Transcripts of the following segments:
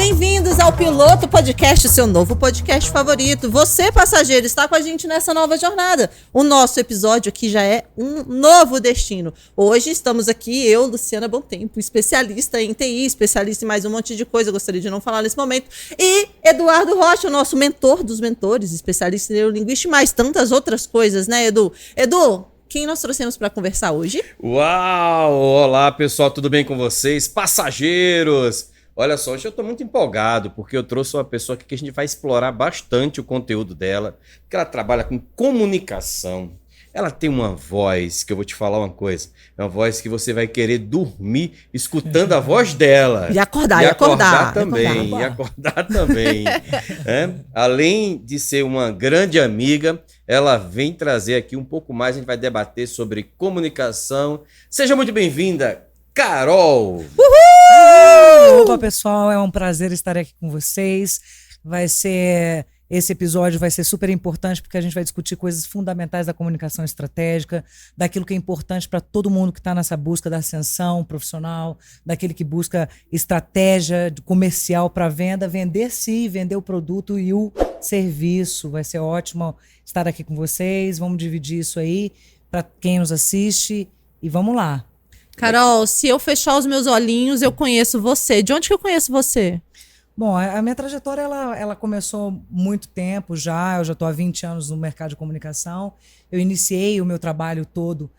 bem-vindos ao Piloto Podcast, seu novo podcast favorito. Você, passageiro, está com a gente nessa nova jornada. O nosso episódio aqui já é um novo destino. Hoje estamos aqui, eu, Luciana Bontempo, especialista em TI, especialista em mais um monte de coisa, eu gostaria de não falar nesse momento, e Eduardo Rocha, o nosso mentor dos mentores, especialista em neurolinguística e mais tantas outras coisas, né, Edu? Edu, quem nós trouxemos para conversar hoje? Uau! Olá, pessoal, tudo bem com vocês? Passageiros! Olha só, hoje eu estou muito empolgado porque eu trouxe uma pessoa aqui que a gente vai explorar bastante o conteúdo dela, porque ela trabalha com comunicação. Ela tem uma voz, que eu vou te falar uma coisa, é uma voz que você vai querer dormir escutando a voz dela. E acordar também. Além de ser uma grande amiga, ela vem trazer aqui um pouco mais, a gente vai debater sobre comunicação. Seja muito bem-vinda, Carol! Uhul! Opa, pessoal, é um prazer estar aqui com vocês. Esse episódio vai ser super importante porque a gente vai discutir coisas fundamentais da comunicação estratégica, daquilo que é importante para todo mundo que está nessa busca da ascensão profissional, daquele que busca estratégia comercial para venda, vender sim, vender o produto e o serviço. Vai ser ótimo estar aqui com vocês, vamos dividir isso aí para quem nos assiste e vamos lá. Carol, se eu fechar os meus olhinhos, eu conheço você. De onde que eu conheço você? Bom, a minha trajetória ela começou muito tempo já, eu já estou há 20 anos no mercado de comunicação. Eu iniciei o meu trabalho todo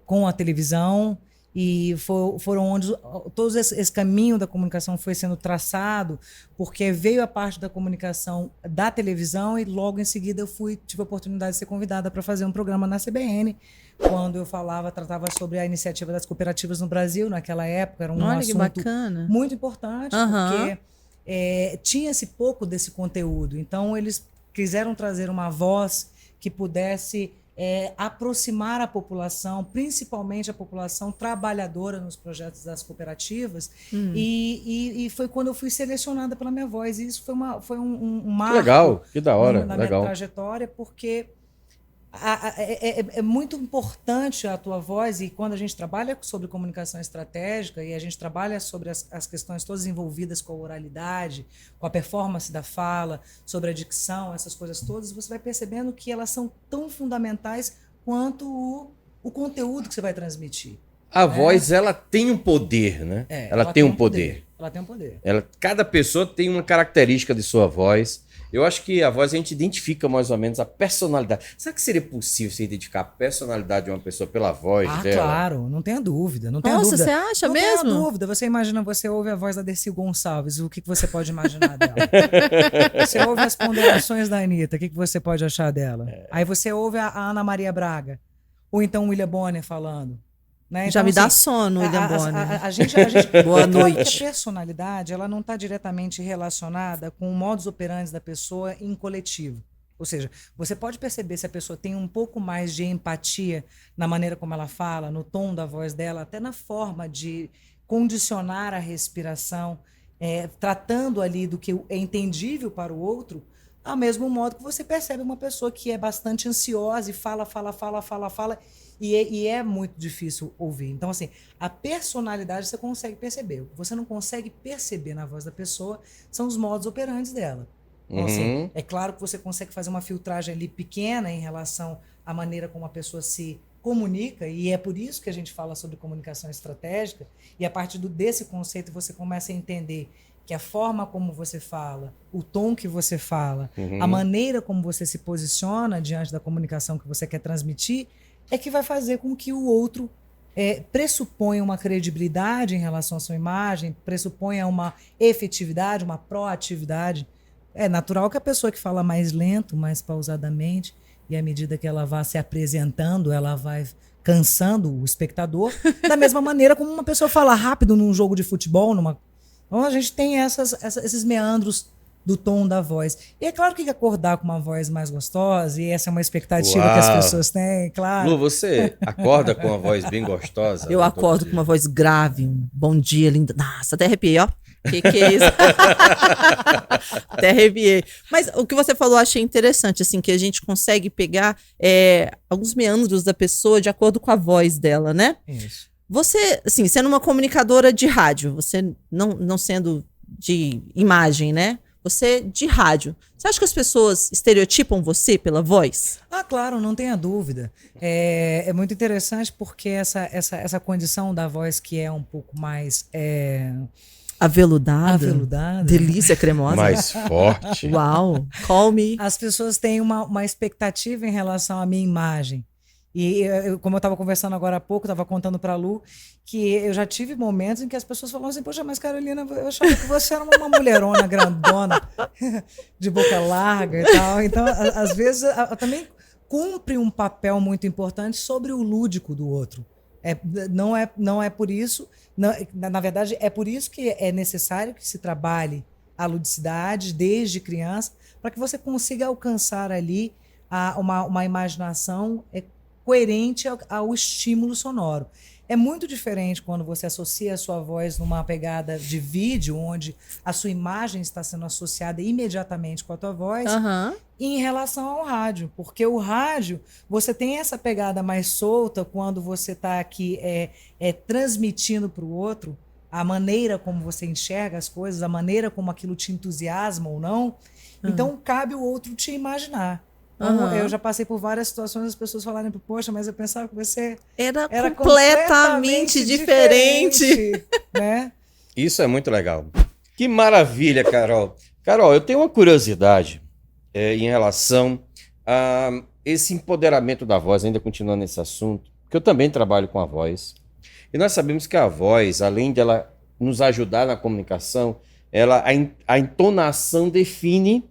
com a televisão e foram onde todo esse caminho da comunicação foi sendo traçado, porque veio a parte da comunicação da televisão e logo em seguida eu tive a oportunidade de ser convidada para fazer um programa na CBN, quando eu tratava sobre a iniciativa das cooperativas no Brasil, naquela época, era um assunto muito importante, porque tinha esse pouco desse conteúdo. Então, eles quiseram trazer uma voz que pudesse aproximar a população, principalmente a população trabalhadora nos projetos das cooperativas. E foi quando eu fui selecionada pela minha voz. E isso foi um marco. Que legal, que da hora. Na minha trajetória, porque é muito importante a tua voz, e quando a gente trabalha sobre comunicação estratégica e a gente trabalha sobre as questões todas envolvidas com a oralidade, com a performance da fala, sobre a dicção, essas coisas todas, você vai percebendo que elas são tão fundamentais quanto o conteúdo que você vai transmitir. A voz, ela tem um poder, né? Ela tem um poder. Ela tem um poder. Cada pessoa tem uma característica de sua voz. Eu acho que a voz a gente identifica mais ou menos a personalidade. Será que seria possível você identificar a personalidade de uma pessoa pela voz dela? Claro, não tenha dúvida. Nossa, você acha mesmo? Não tenha dúvida. Você ouve a voz da Dercy Gonçalves, o que você pode imaginar dela? Você ouve as ponderações da Anitta, o que você pode achar dela? Aí você ouve a Ana Maria Braga, ou então o William Bonner falando. Né? Então, já me dá sono, William Bonner. A gente Boa noite. A personalidade, ela não está diretamente relacionada com o modus operandi da pessoa em coletivo. Ou seja, você pode perceber se a pessoa tem um pouco mais de empatia na maneira como ela fala, no tom da voz dela, até na forma de condicionar a respiração, tratando ali do que é entendível para o outro, ao mesmo modo que você percebe uma pessoa que é bastante ansiosa e fala, e é muito difícil ouvir. Então, assim, a personalidade você consegue perceber. O que você não consegue perceber na voz da pessoa são os modus operandi dela. Então, assim, é claro que você consegue fazer uma filtragem ali pequena em relação à maneira como a pessoa se comunica, e é por isso que a gente fala sobre comunicação estratégica, e a partir desse conceito você começa a entender que a forma como você fala, o tom que você fala, a maneira como você se posiciona diante da comunicação que você quer transmitir, é que vai fazer com que o outro pressuponha uma credibilidade em relação à sua imagem, pressuponha uma efetividade, uma proatividade. É natural que a pessoa que fala mais lento, mais pausadamente, e à medida que ela vai se apresentando, ela vai cansando o espectador, da mesma maneira como uma pessoa fala rápido num jogo de futebol, Então a gente tem esses meandros do tom da voz. E é claro que acordar com uma voz mais gostosa, e essa é uma expectativa que as pessoas têm, claro. Lu, você acorda com uma voz bem gostosa? Eu acordo com uma voz grave, um bom dia, linda. Nossa, até arrepiei, ó. Que é isso? Até arrepiei. Mas o que você falou eu achei interessante, assim, que a gente consegue pegar alguns meandros da pessoa de acordo com a voz dela, né? Isso. Você, assim, sendo uma comunicadora de rádio, você não sendo de imagem, né? Você de rádio. Você acha que as pessoas estereotipam você pela voz? Ah, claro, não tenha dúvida. É muito interessante porque essa condição da voz que é um pouco mais Aveludada. aveludada. Delícia cremosa. Mais forte. Uau. Call me. As pessoas têm uma expectativa em relação à minha imagem. E como eu estava conversando agora há pouco, estava contando para a Lu, que eu já tive momentos em que as pessoas falavam assim, poxa, mas Carolina, eu achava que você era uma mulherona grandona, de boca larga e tal. Então, às vezes, também cumpre um papel muito importante sobre o lúdico do outro. Não é por isso, na verdade, é por isso que é necessário que se trabalhe a ludicidade desde criança, para que você consiga alcançar ali uma imaginação coerente ao estímulo sonoro. É muito diferente quando você associa a sua voz numa pegada de vídeo, onde a sua imagem está sendo associada imediatamente com a tua voz, em relação ao rádio. Porque o rádio, você tem essa pegada mais solta quando você está aqui transmitindo para o outro a maneira como você enxerga as coisas, a maneira como aquilo te entusiasma ou não. Então, cabe o outro te imaginar. Então, eu já passei por várias situações, as pessoas falarem, poxa, mas eu pensava que você era completamente diferente. Né? Isso é muito legal. Que maravilha, Carol. Carol, eu tenho uma curiosidade em relação a esse empoderamento da voz, ainda continuando nesse assunto, porque eu também trabalho com a voz. E nós sabemos que a voz, além de ela nos ajudar na comunicação, a entonação define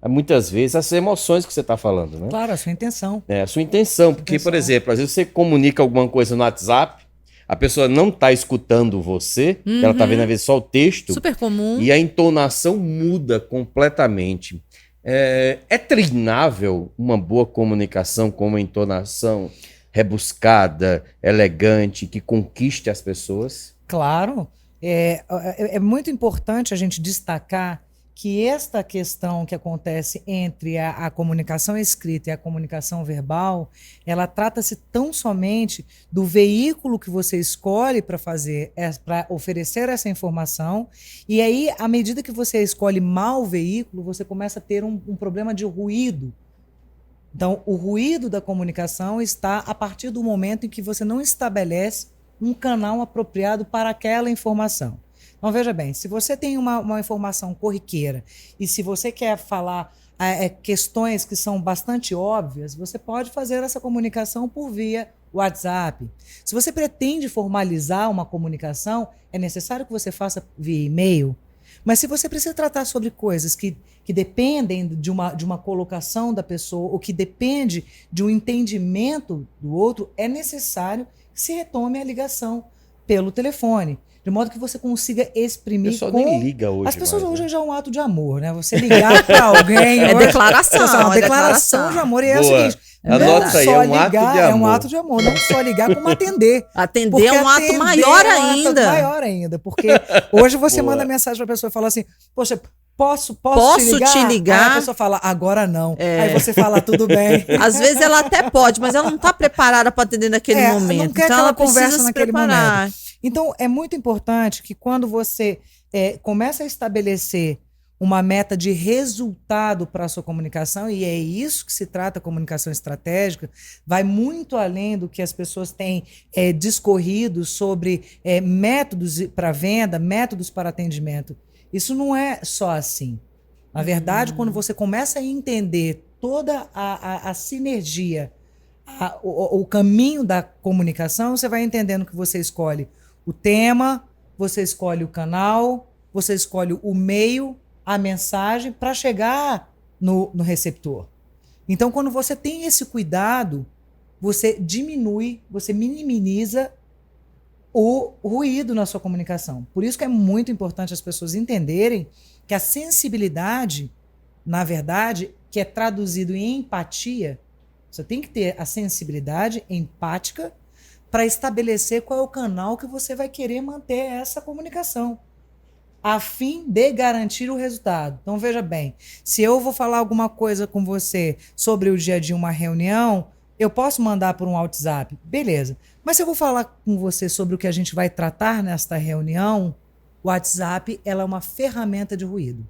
muitas vezes as emoções que você está falando, né? Claro, a sua intenção. A sua intenção, porque, por exemplo, às vezes você comunica alguma coisa no WhatsApp, a pessoa não está escutando você, ela está vendo às vezes só o texto. Super comum. E a entonação muda completamente. É treinável uma boa comunicação com uma entonação rebuscada, elegante, que conquiste as pessoas? Claro. É muito importante a gente destacar que esta questão que acontece entre a comunicação escrita e a comunicação verbal, ela trata-se tão somente do veículo que você escolhe para oferecer essa informação, e aí, à medida que você escolhe mal o veículo, você começa a ter um problema de ruído. Então, o ruído da comunicação está a partir do momento em que você não estabelece um canal apropriado para aquela informação. Então, veja bem, se você tem uma informação corriqueira e se você quer falar questões que são bastante óbvias, você pode fazer essa comunicação por via WhatsApp. Se você pretende formalizar uma comunicação, é necessário que você faça via e-mail. Mas se você precisa tratar sobre coisas que dependem de uma colocação da pessoa ou que depende de um entendimento do outro, é necessário que se retome a ligação pelo telefone. De modo que você consiga exprimir. O pessoal nem liga hoje. As pessoas mais, hoje né? já é um ato de amor, né? Você ligar para alguém. É hoje, declaração. é uma declaração de amor. E é o seguinte: Anota aí, é um ato de amor. É um ato de amor. Não só ligar, como atender. Atender é um ato maior ainda. Maior ainda. Porque hoje você manda mensagem para a pessoa e fala assim: poxa, posso te ligar? Aí a pessoa fala, agora não. Aí você fala, tudo bem. Às vezes ela até pode, mas ela não está preparada para atender naquele momento. Não quer então ela conversa precisa se naquele preparar. momento. Então, é muito importante que quando você começa a estabelecer uma meta de resultado para a sua comunicação, e é isso que se trata a comunicação estratégica, vai muito além do que as pessoas têm discorrido sobre métodos para venda, métodos para atendimento. Isso não é só assim. Na verdade, quando você começa a entender toda a sinergia, o caminho da comunicação, você vai entendendo que você escolhe o tema, você escolhe o canal, você escolhe o meio, a mensagem para chegar no receptor. Então, quando você tem esse cuidado, você diminui, você minimiza o ruído na sua comunicação. Por isso que é muito importante as pessoas entenderem que a sensibilidade, na verdade, que é traduzido em empatia, você tem que ter a sensibilidade empática para estabelecer qual é o canal que você vai querer manter essa comunicação, a fim de garantir o resultado. Então, veja bem, se eu vou falar alguma coisa com você sobre o dia de uma reunião, eu posso mandar por um WhatsApp, beleza. Mas se eu vou falar com você sobre o que a gente vai tratar nesta reunião, O WhatsApp, ela é uma ferramenta de ruído.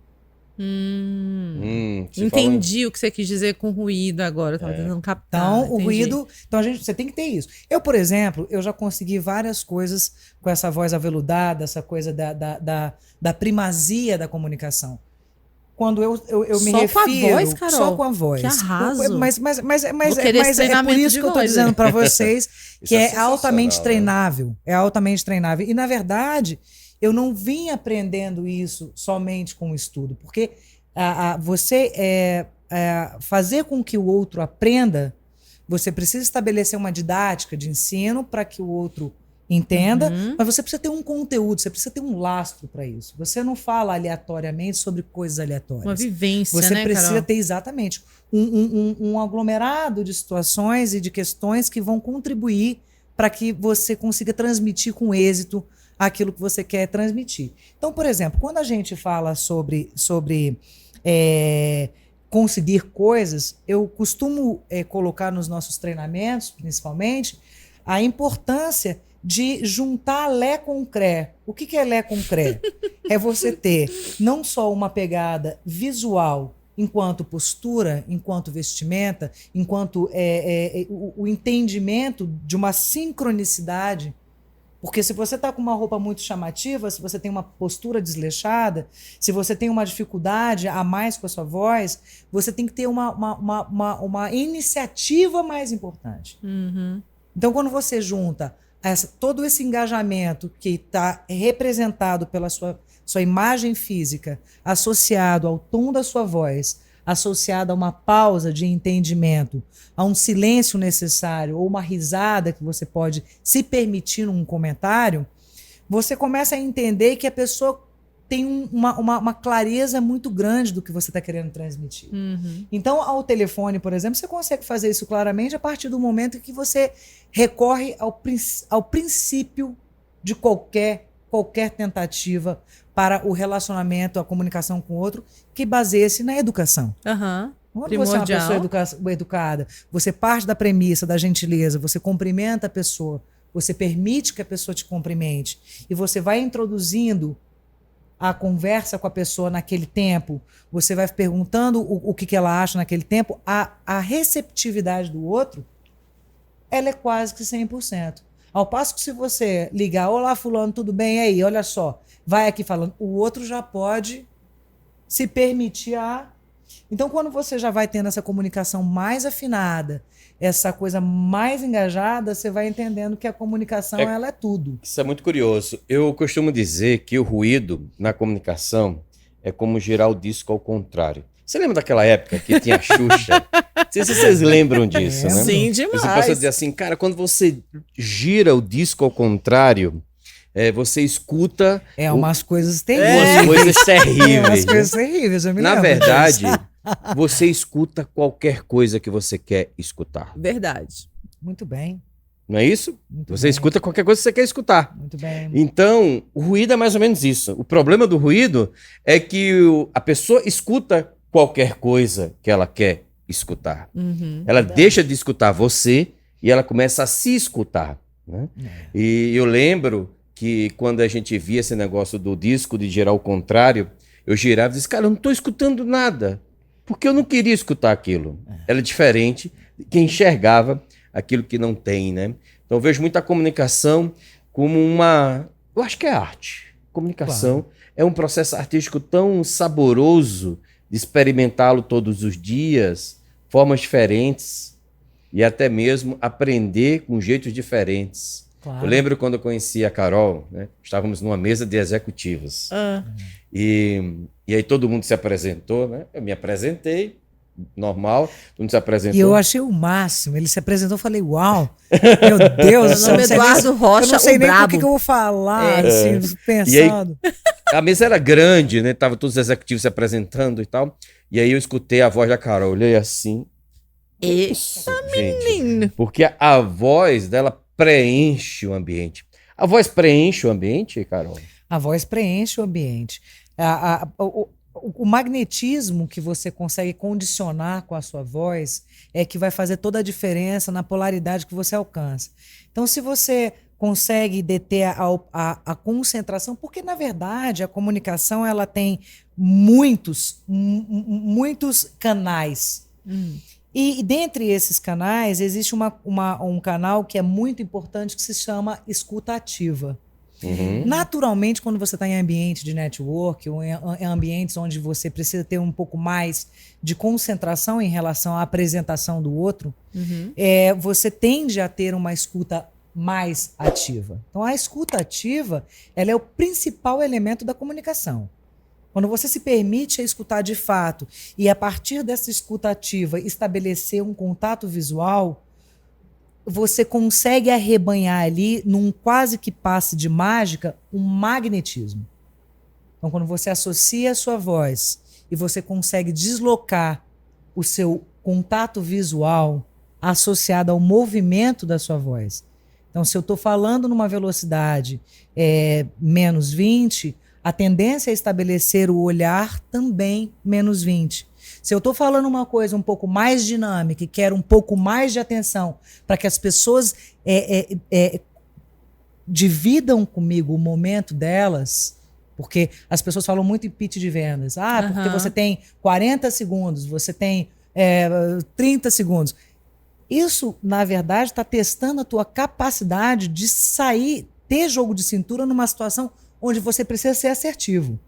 Entendi o que você quis dizer com ruído agora. Eu tava tentando captar. Então, o entendi. ruído... Então, você tem que ter isso. Eu, por exemplo, eu já consegui várias coisas com essa voz aveludada, essa coisa da primazia da comunicação. Quando eu me Só com a refiro... voz, Carol? Só com a voz. Que arraso. Mas Vou querer esse é por treinamento isso de que eu tô voz, dizendo para vocês Isso que é é altamente sensacional, né? treinável. É altamente treinável. E, na verdade, eu não vim aprendendo isso somente com o estudo. Porque você fazer com que o outro aprenda, você precisa estabelecer uma didática de ensino para que o outro entenda, mas você precisa ter um conteúdo, você precisa ter um lastro para isso. Você não fala aleatoriamente sobre coisas aleatórias. Uma vivência, Você né, precisa Carol? ter exatamente um aglomerado de situações e de questões que vão contribuir para que você consiga transmitir com êxito aquilo que você quer transmitir. Então, por exemplo, quando a gente fala sobre conseguir coisas, eu costumo colocar nos nossos treinamentos, principalmente, a importância de juntar Lé com Cré. O que é Lé com Cré? É você ter não só uma pegada visual enquanto postura, enquanto vestimenta, enquanto o entendimento de uma sincronicidade. Porque se você está com uma roupa muito chamativa, se você tem uma postura desleixada, se você tem uma dificuldade a mais com a sua voz, você tem que ter uma iniciativa mais importante. Então, quando você junta todo esse engajamento que está representado pela sua imagem física, associado ao tom da sua voz, associado a uma pausa de entendimento, a um silêncio necessário ou uma risada que você pode se permitir num comentário, você começa a entender que a pessoa tem uma clareza muito grande do que você está querendo transmitir. Então, ao telefone, por exemplo, você consegue fazer isso claramente a partir do momento em que você recorre ao princípio de qualquer tentativa para o relacionamento, a comunicação com o outro, que baseie-se na educação. Quando você é uma pessoa educada, você parte da premissa da gentileza, você cumprimenta a pessoa, você permite que a pessoa te cumprimente, e você vai introduzindo a conversa com a pessoa naquele tempo, você vai perguntando o que ela acha naquele tempo, a receptividade do outro, ela é quase que 100%. Ao passo que se você ligar, olá fulano, tudo bem? E aí, olha só, vai aqui falando, o outro já pode se permitir Então, quando você já vai tendo essa comunicação mais afinada, essa coisa mais engajada, você vai entendendo que a comunicação ela é tudo. Isso é muito curioso. Eu costumo dizer que o ruído na comunicação é como girar o disco ao contrário. Você lembra daquela época que tinha a Xuxa? Não sei se vocês lembram disso, né? Sim, demais. Você pode dizer assim, cara, quando você gira o disco ao contrário, você escuta Umas coisas umas terríveis. coisas terríveis. Umas né? coisas terríveis, eu me Na lembro verdade, disso. você escuta qualquer coisa que você quer escutar. Verdade. Muito bem. Não é isso? Muito Você bem. escuta qualquer coisa que você quer escutar. Muito bem. Então, o ruído é mais ou menos isso. O problema do ruído é que a pessoa escuta qualquer coisa que ela quer escutar. Ela deixa de escutar você e ela começa a se escutar. Né? E eu lembro que quando a gente via esse negócio do disco de girar ao contrário, eu girava e disse, cara, eu não estou escutando nada, porque eu não queria escutar aquilo. Era diferente de quem enxergava aquilo que não tem, né? Então eu vejo muita comunicação como eu acho que é arte. Comunicação é um processo artístico tão saboroso de experimentá-lo todos os dias, formas diferentes e até mesmo aprender com jeitos diferentes. Claro. Eu lembro quando eu conheci a Carol, né? Estávamos numa mesa de executivos. E aí todo mundo se apresentou, né? Eu me apresentei, normal, todo mundo se apresentou. E eu achei o máximo. Ele se apresentou, eu falei, uau, meu Deus do céu. Meu nome é Eduardo Rocha, eu não sei o nem brabo. por que eu vou falar, assim, pensando. A mesa era grande, né? Tava todos os executivos se apresentando e tal. E aí eu escutei a voz da Carol, olhei assim. Eita, Gente, menino. porque a voz dela preenche o ambiente. A voz preenche o ambiente, Carol? A voz preenche o ambiente. O magnetismo que você consegue condicionar com a sua voz é que vai fazer toda a diferença na polaridade que você alcança. Então, se você consegue deter a concentração, porque, na verdade, a comunicação ela tem muitos canais. E dentre esses canais, existe um canal que é muito importante que se chama escuta ativa. Naturalmente, quando você está em ambiente de network ou em ambientes onde você precisa ter um pouco mais de concentração em relação à apresentação do outro, você tende a ter uma escuta mais ativa. Então, a escuta ativa, ela é o principal elemento da comunicação. Quando você se permite escutar de fato e, a partir dessa escuta ativa, estabelecer um contato visual, você consegue arrebanhar ali, num quase que passe de mágica, um magnetismo. Então, quando você associa a sua voz e você consegue deslocar o seu contato visual associado ao movimento da sua voz. Então, se eu estou falando numa velocidade menos 20, a tendência é estabelecer o olhar também menos 20. Se eu estou falando uma coisa um pouco mais dinâmica e quero um pouco mais de atenção para que as pessoas dividam comigo o momento delas, porque as pessoas falam muito em pitch de vendas. Porque você tem 40 segundos, você tem 30 segundos. Isso, na verdade, está testando a tua capacidade de sair, ter jogo de cintura numa situação onde você precisa ser assertivo.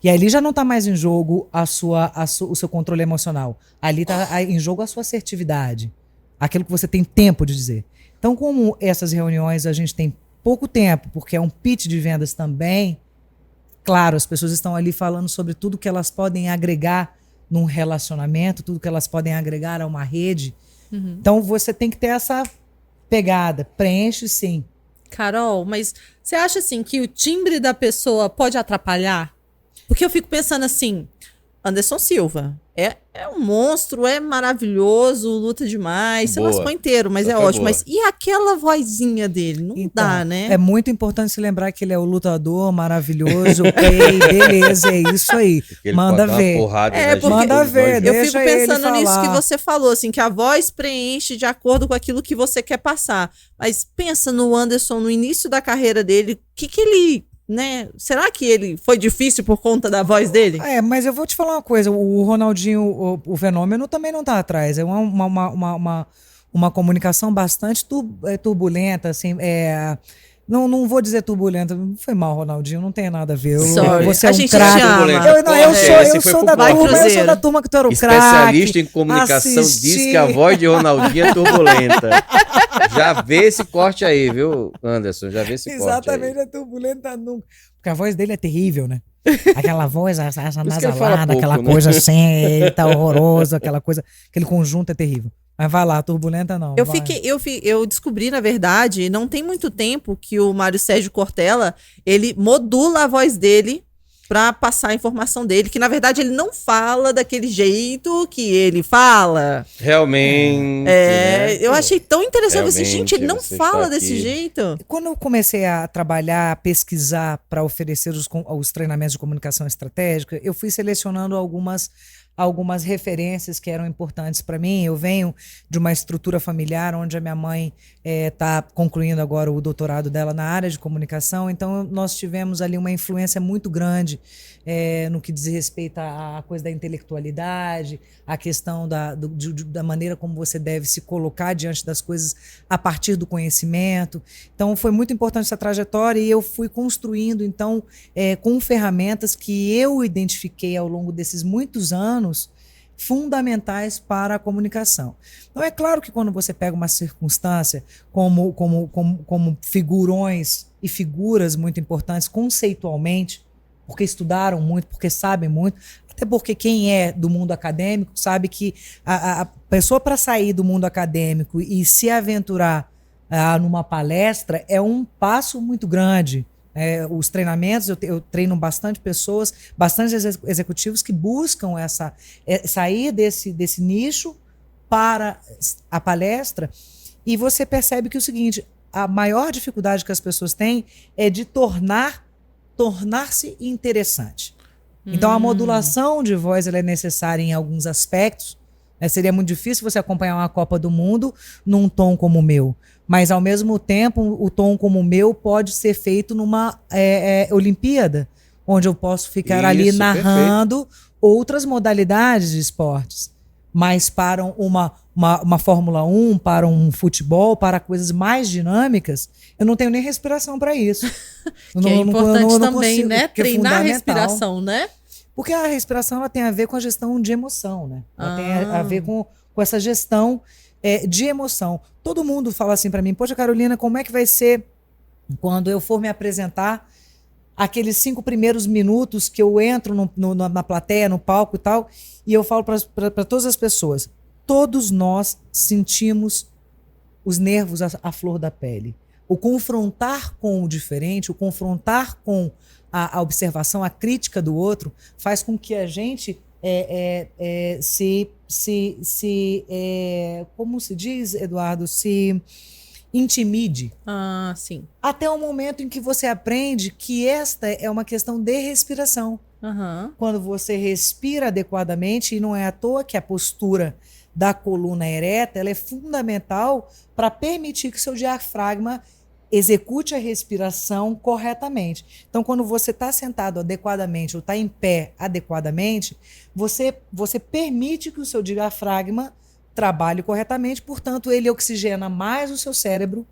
E ali já não está mais em jogo o seu controle emocional. Ali está em jogo a sua assertividade. Aquilo que você tem tempo de dizer. Então, como essas reuniões a gente tem pouco tempo, porque é um pitch de vendas também, claro, as pessoas estão ali falando sobre tudo que elas podem agregar num relacionamento, tudo que elas podem agregar a uma rede. Então, você tem que ter essa pegada. Preenche, sim. Carol, mas você acha assim que o timbre da pessoa pode atrapalhar? Porque eu fico pensando assim, Anderson Silva é um monstro, é maravilhoso, luta demais, se lascou inteiro, mas é ótimo. Mas e aquela vozinha dele? Não dá, né? É muito importante se lembrar que ele é o lutador maravilhoso, ok, beleza, é isso aí. Manda ver. Manda ver, eu fico pensando nisso que você falou, assim, que a voz preenche de acordo com aquilo que você quer passar. Mas pensa no Anderson, no início da carreira dele, o que ele... né? Será que ele foi difícil por conta da voz dele? Mas eu vou te falar uma coisa, o Ronaldinho, o fenômeno também não tá atrás, é uma comunicação bastante turbulenta, assim, não vou dizer turbulenta, não foi mal, Ronaldinho, não tem nada a ver. Você é um craque. Eu sou da turma que tu era o craque. Especialista em comunicação diz que a voz de Ronaldinho é turbulenta. Já vê esse corte aí, viu, Anderson? Já vê esse corte aí. Exatamente, é turbulenta nunca. Porque a voz dele é terrível, né? Aquela voz, essa nasalada, aquela coisa assim, ele tá horroroso, aquela coisa, aquele conjunto é terrível. Mas vai lá, turbulenta não. Eu descobri, na verdade, não tem muito tempo que o Mário Sérgio Cortella, ele modula a voz dele pra passar a informação dele, que na verdade ele não fala daquele jeito que ele fala. Realmente. Eu achei tão interessante assim, gente, ele não fala desse jeito. Quando eu comecei a trabalhar, a pesquisar para oferecer os treinamentos de comunicação estratégica, eu fui selecionando algumas referências que eram importantes para mim. Eu venho de uma estrutura familiar onde a minha mãe está concluindo agora o doutorado dela na área de comunicação, então nós tivemos ali uma influência muito grande no que diz respeito à coisa da intelectualidade, a questão da maneira como você deve se colocar diante das coisas a partir do conhecimento. Então foi muito importante essa trajetória e eu fui construindo então com ferramentas que eu identifiquei ao longo desses muitos anos fundamentais para a comunicação. Então é claro que quando você pega uma circunstância como figurões e figuras muito importantes conceitualmente, porque estudaram muito, porque sabem muito, até porque quem é do mundo acadêmico sabe que a pessoa para sair do mundo acadêmico e se aventurar numa palestra é um passo muito grande. Os treinamentos, eu treino bastante pessoas, bastante executivos que buscam sair desse nicho para a palestra, e você percebe que é o seguinte, a maior dificuldade que as pessoas têm é de tornar-se interessante. Então a modulação de voz ela é necessária em alguns aspectos, Seria muito difícil você acompanhar uma Copa do Mundo num tom como o meu. Mas, ao mesmo tempo, o tom como o meu pode ser feito numa Olimpíada, onde eu posso ficar ali narrando outras modalidades de esportes. Mas para uma Fórmula 1, para um futebol, para coisas mais dinâmicas, eu não tenho nem respiração para isso. Que é importante também, consigo, né? Treinar a respiração, né? Porque a respiração ela tem a ver com a gestão de emoção, né? Ela tem a ver com essa gestão de emoção. Todo mundo fala assim para mim, poxa, Carolina, como é que vai ser quando eu for me apresentar aqueles 5 primeiros minutos que eu entro na plateia, no palco e tal, e eu falo para todas as pessoas, todos nós sentimos os nervos à flor da pele. O confrontar com o diferente, o confrontar com a observação, a crítica do outro, faz com que a gente como se diz, Eduardo, se intimide. Sim. Até o momento em que você aprende que esta é uma questão de respiração. Quando você respira adequadamente, e não é à toa que a postura da coluna ereta ela é fundamental para permitir que seu diafragma execute a respiração corretamente. Então, quando você está sentado adequadamente ou está em pé adequadamente, você permite que o seu diafragma trabalhe corretamente, portanto, ele oxigena mais o seu cérebro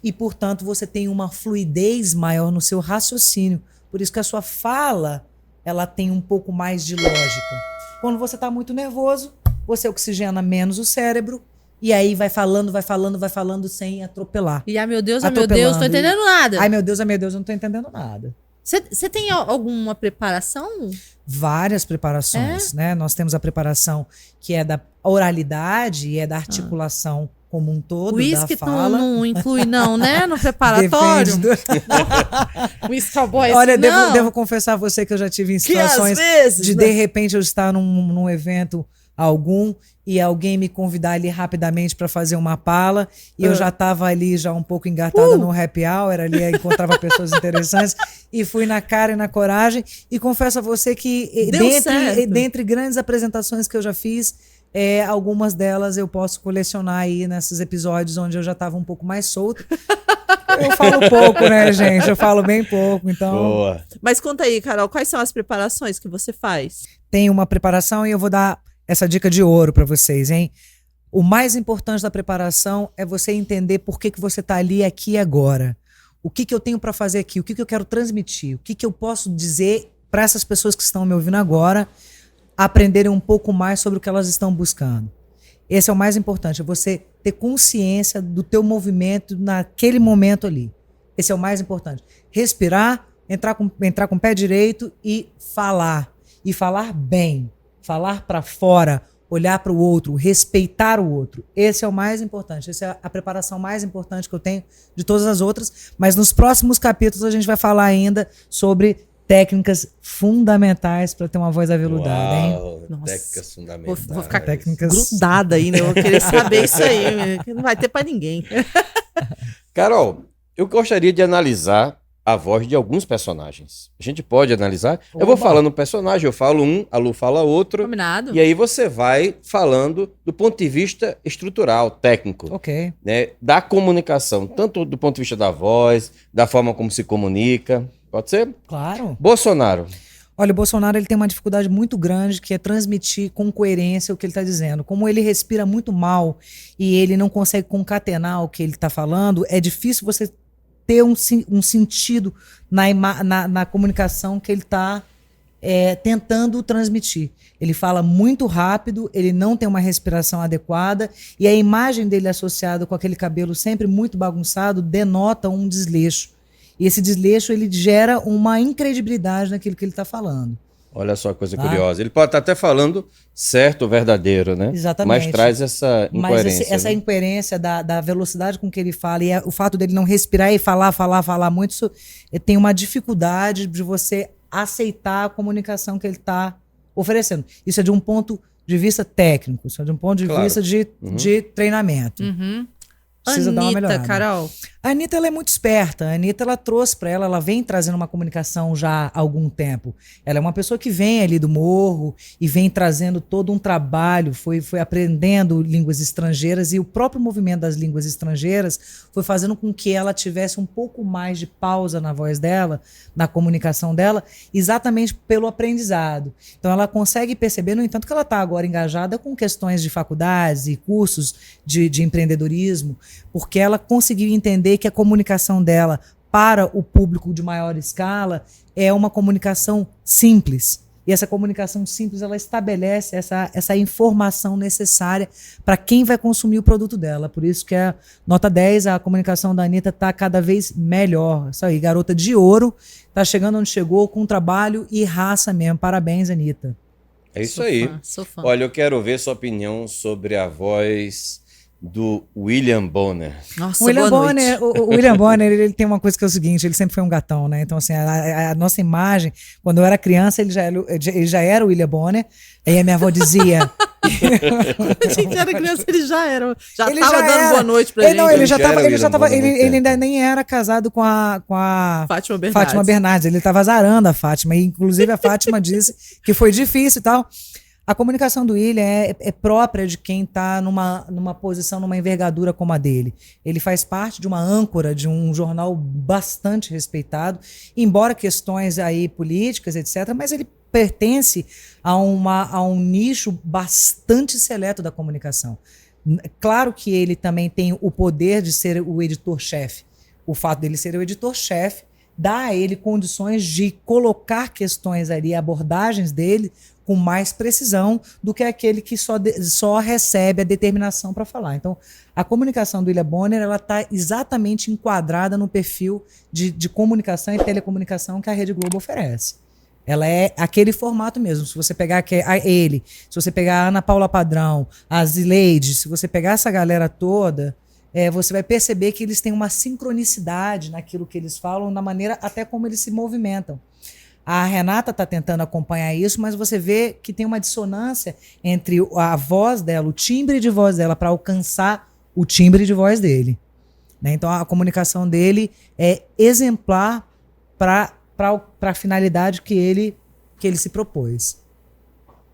e, portanto, você tem uma fluidez maior no seu raciocínio. Por isso que a sua fala ela tem um pouco mais de lógica. Quando você está muito nervoso, você oxigena menos o cérebro, e aí vai falando sem atropelar. E meu Deus, não tô entendendo nada. Meu Deus, eu não tô entendendo nada. Você tem alguma preparação? Várias preparações, né? Nós temos a preparação que é da oralidade e é da articulação como um todo, Whisky da fala. Não inclui não, né? No preparatório. Whisky cowboy. Olha, devo confessar a você que eu já tive em situações de repente eu estar num evento algum e alguém me convidar ali rapidamente para fazer uma pala e eu já estava ali já um pouco engatada no happy hour, ali encontrava pessoas interessantes e fui na cara e na coragem e confesso a você que dentre grandes apresentações que eu já fiz, algumas delas eu posso colecionar aí nesses episódios onde eu já estava um pouco mais solto. Eu falo pouco, né, gente? Eu falo bem pouco, então... Boa. Mas conta aí, Carol, quais são as preparações que você faz? Tem uma preparação e eu vou dar essa dica de ouro para vocês, hein? O mais importante da preparação é você entender por que você está ali, aqui e agora. O que eu tenho para fazer aqui? O que eu quero transmitir? O que eu posso dizer para essas pessoas que estão me ouvindo agora aprenderem um pouco mais sobre o que elas estão buscando? Esse é o mais importante, é você ter consciência do teu movimento naquele momento ali. Esse é o mais importante. Respirar, entrar com o pé direito e falar. E falar bem. Falar para fora, olhar para o outro, respeitar o outro. Esse é o mais importante. Essa é a preparação mais importante que eu tenho de todas as outras. Mas nos próximos capítulos a gente vai falar ainda sobre técnicas fundamentais para ter uma voz aveludada, hein? Nossa, técnicas fundamentais. Vou ficar grudada aí, né? Eu vou querer saber isso aí, que não vai ter para ninguém. Carol, eu gostaria de analisar a voz de alguns personagens. A gente pode analisar? Eu vou falando um personagem, eu falo um, a Lu fala outro. Combinado. E aí você vai falando do ponto de vista estrutural, técnico. Ok. Né, da comunicação, tanto do ponto de vista da voz, da forma como se comunica. Pode ser? Claro. Bolsonaro. Olha, o Bolsonaro ele tem uma dificuldade muito grande que é transmitir com coerência o que ele está dizendo. Como ele respira muito mal e ele não consegue concatenar o que ele está falando, é difícil você ter um sentido na comunicação que ele está tentando transmitir. Ele fala muito rápido, ele não tem uma respiração adequada e a imagem dele associada com aquele cabelo sempre muito bagunçado denota um desleixo. E esse desleixo ele gera uma incredibilidade naquilo que ele está falando. Olha só a coisa curiosa. Ele pode estar até falando certo, verdadeiro, né? Exatamente. Mas traz essa incoerência. Mas essa incoerência da velocidade com que ele fala e o fato dele não respirar e falar muito, isso tem uma dificuldade de você aceitar a comunicação que ele está oferecendo. Isso é de um ponto de vista técnico, isso é de um ponto de vista de treinamento. Uhum. precisa dar uma Anitta, melhorada. Carol. A Anitta, ela é muito esperta. A Anitta, ela trouxe para ela vem trazendo uma comunicação já há algum tempo. Ela é uma pessoa que vem ali do morro e vem trazendo todo um trabalho, foi aprendendo línguas estrangeiras, e o próprio movimento das línguas estrangeiras foi fazendo com que ela tivesse um pouco mais de pausa na voz dela, na comunicação dela, exatamente pelo aprendizado. Então ela consegue perceber, no entanto, que ela está agora engajada com questões de faculdades e cursos de empreendedorismo, porque ela conseguiu entender que a comunicação dela para o público de maior escala é uma comunicação simples. E essa comunicação simples, ela estabelece essa informação necessária para quem vai consumir o produto dela. Por isso que a nota 10, a comunicação da Anitta está cada vez melhor. Isso aí, garota de ouro, está chegando onde chegou com trabalho e raça mesmo. Parabéns, Anitta. É isso aí. Sou fã. Olha, eu quero ver sua opinião sobre a voz do William Bonner. Nossa, O William boa Bonner, noite. o William Bonner, ele tem uma coisa que é o seguinte, ele sempre foi um gatão, né? Então, assim, a nossa imagem, quando eu era criança, ele já era o William Bonner, aí a minha avó dizia... A gente era criança, ele já era. Já Ele tava já dando era. boa noite pra gente. Não, ele já já era tava, William Bonner há muito ele ainda tempo. nem era casado com a Fátima Bernardes. Fátima Bernardes, ele estava azarando a Fátima, e inclusive a Fátima disse que foi difícil e tal. A comunicação do William é própria de quem está numa posição, numa envergadura como a dele. Ele faz parte de uma âncora de um jornal bastante respeitado, embora questões aí políticas, etc., mas ele pertence a um nicho bastante seleto da comunicação. Claro que ele também tem o poder de ser o editor-chefe. O fato dele ser o editor-chefe dá a ele condições de colocar questões ali, abordagens dele, com mais precisão do que aquele que só recebe a determinação para falar. Então, a comunicação do William Bonner, ela está exatamente enquadrada no perfil de comunicação e telecomunicação que a Rede Globo oferece. Ela é aquele formato mesmo. Se você pegar ele, se você pegar a Ana Paula Padrão, a Zileide, se você pegar essa galera toda, você vai perceber que eles têm uma sincronicidade naquilo que eles falam, na maneira até como eles se movimentam. A Renata está tentando acompanhar isso, mas você vê que tem uma dissonância entre a voz dela, o timbre de voz dela, para alcançar o timbre de voz dele. Né? Então, a comunicação dele é exemplar para a finalidade que ele se propôs.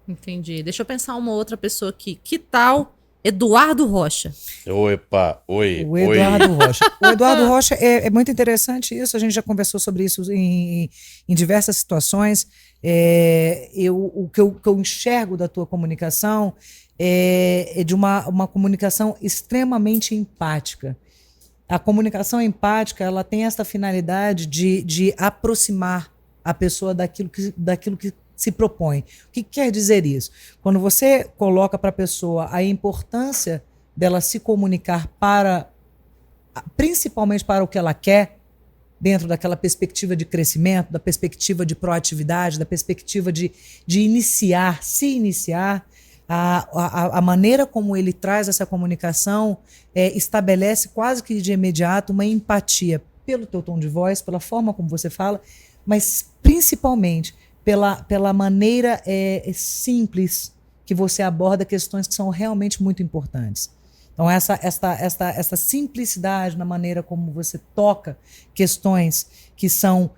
Entendi. Deixa eu pensar uma outra pessoa aqui. Que tal Eduardo Rocha? Opa, oi. O Eduardo Rocha. O Eduardo Rocha é muito interessante isso. A gente já conversou sobre isso em diversas situações. O que eu enxergo da tua comunicação é de uma comunicação extremamente empática. A comunicação empática, ela tem essa finalidade de aproximar a pessoa daquilo que se propõe. O que quer dizer isso? Quando você coloca para a pessoa a importância dela se comunicar principalmente para o que ela quer, dentro daquela perspectiva de crescimento, da perspectiva de proatividade, da perspectiva de se iniciar, a maneira como ele traz essa comunicação estabelece quase que de imediato uma empatia pelo teu tom de voz, pela forma como você fala, mas principalmente pela maneira simples que você aborda questões que são realmente muito importantes. Então, essa simplicidade na maneira como você toca questões que são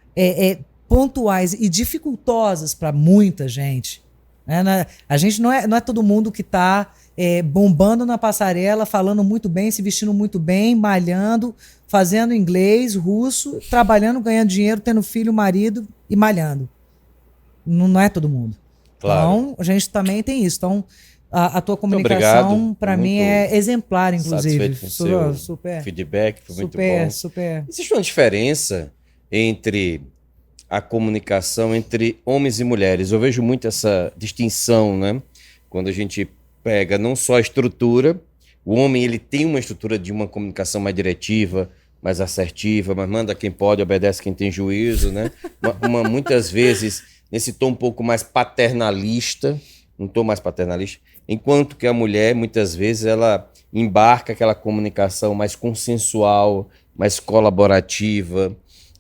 pontuais e dificultosas para muita gente. Né? A gente não é todo mundo que está bombando na passarela, falando muito bem, se vestindo muito bem, malhando, fazendo inglês, russo, trabalhando, ganhando dinheiro, tendo filho, marido e malhando. Não é todo mundo. Claro. Então, a gente também tem isso. Então, a tua comunicação, para mim, é exemplar, inclusive. Satisfeito com o seu Super. feedback, foi muito bom. Super. Existe uma diferença entre a comunicação entre homens e mulheres? Eu vejo muito essa distinção, né? Quando a gente pega não só a estrutura, o homem ele tem uma estrutura de uma comunicação mais diretiva, mais assertiva, mas manda quem pode, obedece quem tem juízo, né? Muitas vezes nesse tom um pouco mais paternalista, um tom mais paternalista, enquanto que a mulher, muitas vezes, ela embarca aquela comunicação mais consensual, mais colaborativa.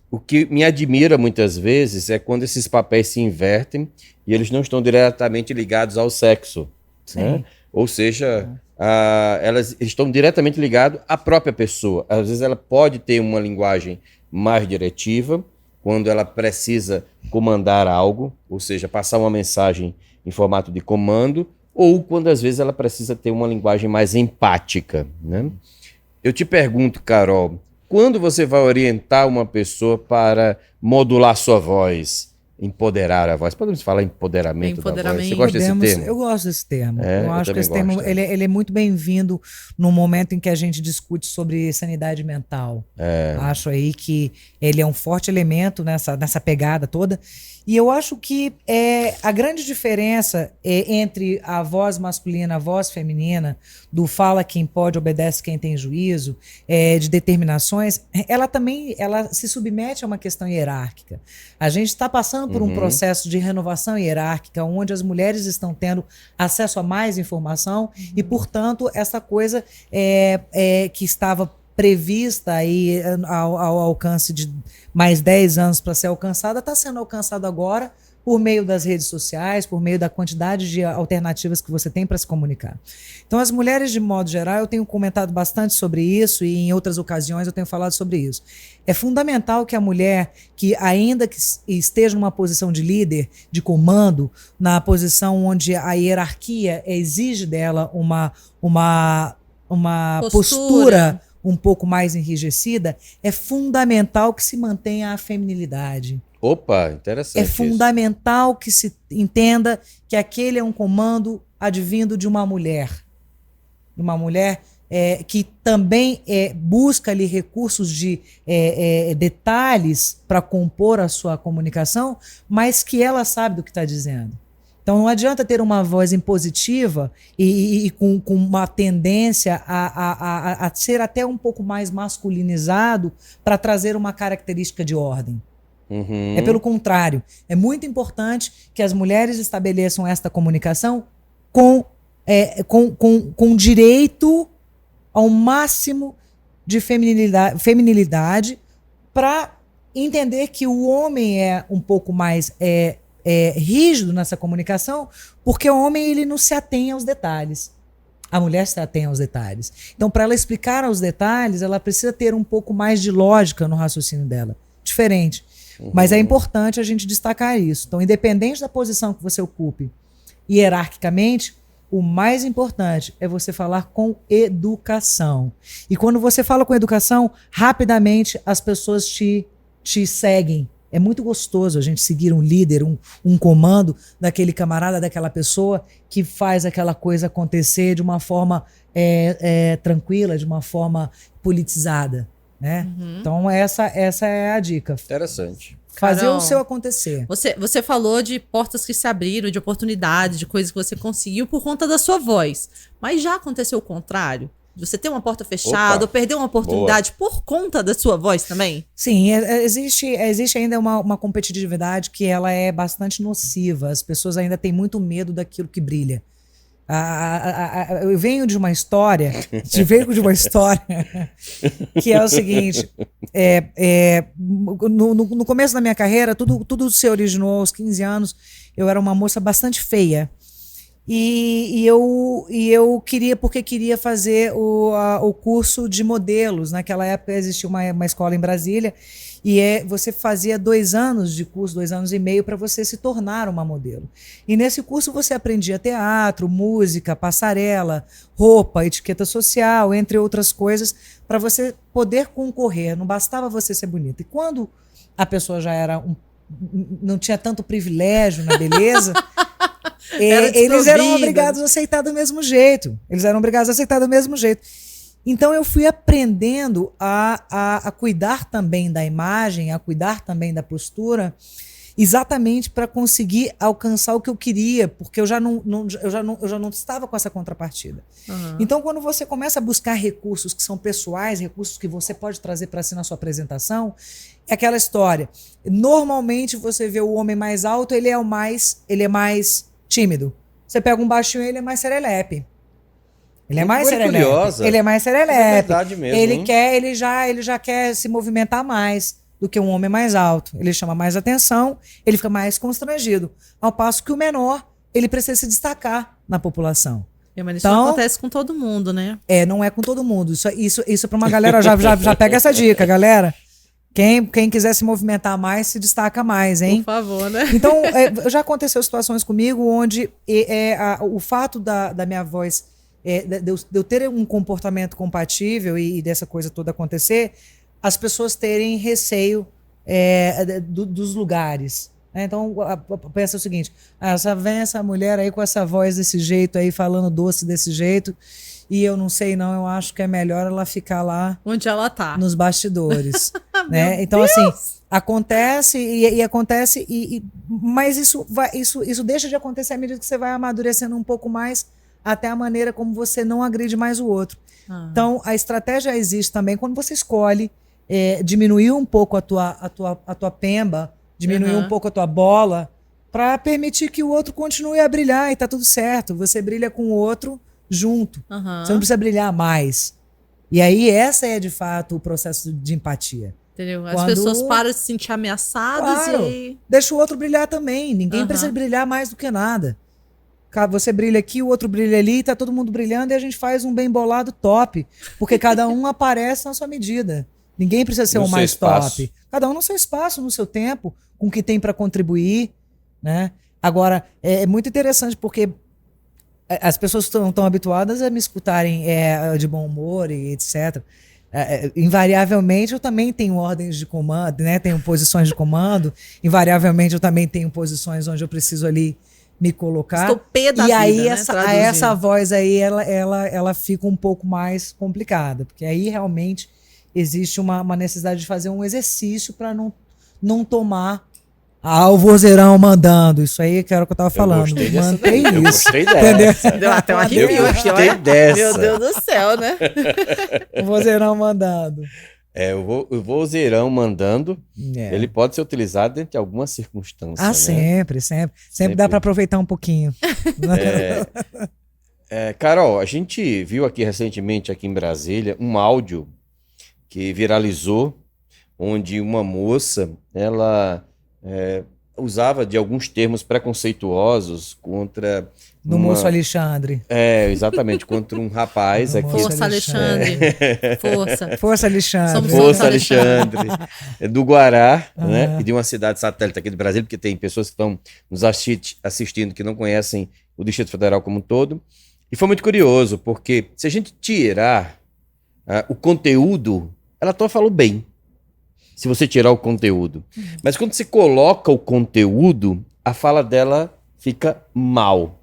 O que me admira muitas vezes é quando esses papéis se invertem e eles não estão diretamente ligados ao sexo. Né? Ou seja, elas estão diretamente ligadas à própria pessoa. Às vezes ela pode ter uma linguagem mais diretiva, quando ela precisa comandar algo, ou seja, passar uma mensagem em formato de comando, ou quando às vezes ela precisa ter uma linguagem mais empática, né? Eu te pergunto, Carol, quando você vai orientar uma pessoa para modular sua voz, empoderar a voz? Podemos falar empoderamento da voz? Você gosta desse termo? Eu gosto desse termo. É, eu acho que esse termo ele é muito bem-vindo no momento em que a gente discute sobre sanidade mental. Acho aí que ele é um forte elemento nessa pegada toda. E eu acho que a grande diferença entre a voz masculina e a voz feminina, do fala quem pode, obedece quem tem juízo, de determinações, ela se submete a uma questão hierárquica. A gente está passando por um processo de renovação hierárquica, onde as mulheres estão tendo acesso a mais informação e, portanto, essa coisa que estava prevista aí ao alcance de mais 10 anos para ser alcançada, está sendo alcançada agora por meio das redes sociais, por meio da quantidade de alternativas que você tem para se comunicar. Então, as mulheres, de modo geral, eu tenho comentado bastante sobre isso e em outras ocasiões eu tenho falado sobre isso. É fundamental que a mulher, que ainda que esteja numa posição de líder, de comando, na posição onde a hierarquia exige dela uma postura um pouco mais enrijecida, é fundamental que se mantenha a feminilidade. Opa, interessante. É fundamental que se entenda que aquele é um comando advindo de uma mulher. Uma mulher que também busca ali recursos de detalhes para compor a sua comunicação, mas que ela sabe do que está dizendo. Então não adianta ter uma voz impositiva e com uma tendência a ser até um pouco mais masculinizado para trazer uma característica de ordem. É pelo contrário. É muito importante que as mulheres estabeleçam esta comunicação com direito ao máximo de feminilidade para entender que o homem é um pouco mais rígido nessa comunicação, porque o homem ele não se atém aos detalhes. A mulher se atém aos detalhes. Então, para ela explicar os detalhes, ela precisa ter um pouco mais de lógica no raciocínio dela. Diferente. Mas é importante a gente destacar isso. Então, independente da posição que você ocupe, hierarquicamente, o mais importante é você falar com educação. E quando você fala com educação, rapidamente as pessoas te seguem. É muito gostoso a gente seguir um líder, um comando daquele camarada, daquela pessoa que faz aquela coisa acontecer de uma forma tranquila, de uma forma politizada, né? Então essa é a dica. Interessante. Fazer Carol, o seu acontecer. Você falou de portas que se abriram, de oportunidades, de coisas que você conseguiu por conta da sua voz. Mas já aconteceu o contrário? Você ter uma porta fechada ou perder uma oportunidade por conta da sua voz também? Sim, existe ainda uma competitividade que ela é bastante nociva. As pessoas ainda têm muito medo daquilo que brilha. Eu venho de uma história, que é o seguinte, no começo da minha carreira, tudo se originou aos 15 anos, eu era uma moça bastante feia. E eu queria fazer o curso de modelos. Naquela época existia uma escola em Brasília e você fazia 2 anos de curso, 2 anos e meio para você se tornar uma modelo. E nesse curso você aprendia teatro, música, passarela, roupa, etiqueta social, entre outras coisas, para você poder concorrer. Não bastava você ser bonita. E quando a pessoa já não tinha tanto privilégio na beleza... eles eram obrigados a aceitar do mesmo jeito. Então eu fui aprendendo a cuidar também da imagem, a cuidar também da postura, exatamente para conseguir alcançar o que eu queria, porque eu já não estava com essa contrapartida. Então, quando você começa a buscar recursos que são pessoais, recursos que você pode trazer para si na sua apresentação, é aquela história. Normalmente você vê o homem mais alto, ele é mais tímido. Você pega um baixinho, ele é mais serelepe. Ele é mais serelepe. É verdade mesmo. Ele já quer se movimentar mais do que um homem mais alto. Ele chama mais atenção, ele fica mais constrangido. Ao passo que o menor, ele precisa se destacar na população. Mas isso Então, acontece com todo mundo, né? não é com todo mundo. Isso para uma galera, já pega essa dica, galera. Quem quiser se movimentar mais, se destaca mais, hein? Por favor, né? Então, já aconteceu situações comigo onde o fato da minha voz, de eu ter um comportamento compatível e dessa coisa toda acontecer, as pessoas terem receio dos lugares. Então, pensa o seguinte, vem essa mulher aí com essa voz desse jeito aí, falando doce desse jeito, e eu não sei não, eu acho que é melhor ela ficar lá onde ela tá, nos bastidores. Né? Então, assim, acontece e acontece, mas isso deixa de acontecer à medida que você vai amadurecendo um pouco mais, até a maneira como você não agride mais o outro. Então, a estratégia existe também quando você escolhe diminuir um pouco a tua pemba, diminuir um pouco a tua bola, para permitir que o outro continue a brilhar e tá tudo certo. Você brilha com o outro junto. Você não precisa brilhar mais. E aí, essa é, de fato, o processo de empatia. Entendeu? As pessoas param de se sentir ameaçadas e... Deixa o outro brilhar também. Ninguém precisa brilhar mais do que nada. Você brilha aqui, o outro brilha ali, tá todo mundo brilhando e a gente faz um bem bolado top. Porque cada um aparece na sua medida. Ninguém precisa ser o mais top. Cada um no seu espaço, no seu tempo, com o que tem para contribuir, né? Agora, é muito interessante porque as pessoas estão habituadas a me escutarem de bom humor e etc. Invariavelmente eu também tenho ordens de comando, né? Tenho posições de comando. Invariavelmente eu também tenho posições onde eu preciso ali me colocar. Estou pé da e vida, aí né? essa voz aí ela fica um pouco mais complicada, porque aí realmente existe uma necessidade de fazer um exercício para não tomar o vozeirão mandando. Isso aí que era o que eu tava falando. Mantém isso. Eu gostei dessa. Deu até um arrepio. Eu gostei dessa. Meu Deus do céu, né? O vozeirão mandando. O vozeirão mandando, ele pode ser utilizado dentro de algumas circunstâncias. Né? Sempre dá para aproveitar um pouquinho. Carol, a gente viu aqui recentemente, aqui em Brasília, um áudio que viralizou, onde uma moça, ela usava de alguns termos preconceituosos contra... Do moço Alexandre. Exatamente, contra um rapaz aqui. Força, Alexandre. Força, Alexandre. Força, Alexandre. Do Guará, né? E de uma cidade satélite aqui do Brasil, porque tem pessoas que estão nos assistindo que não conhecem o Distrito Federal como um todo. E foi muito curioso, porque se a gente tirar o conteúdo, ela só falou bem. Se você tirar o conteúdo. Mas quando você coloca o conteúdo, a fala dela fica mal.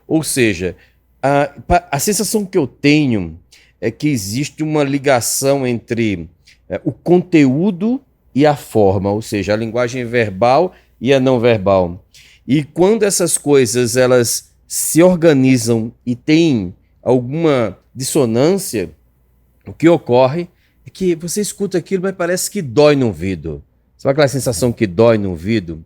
Ou seja, a sensação que eu tenho é que existe uma ligação entre o conteúdo e a forma, ou seja, a linguagem verbal e a não verbal. E quando essas coisas elas se organizam e têm alguma dissonância, o que ocorre é que você escuta aquilo, mas parece que dói no ouvido. Sabe aquela sensação que dói no ouvido?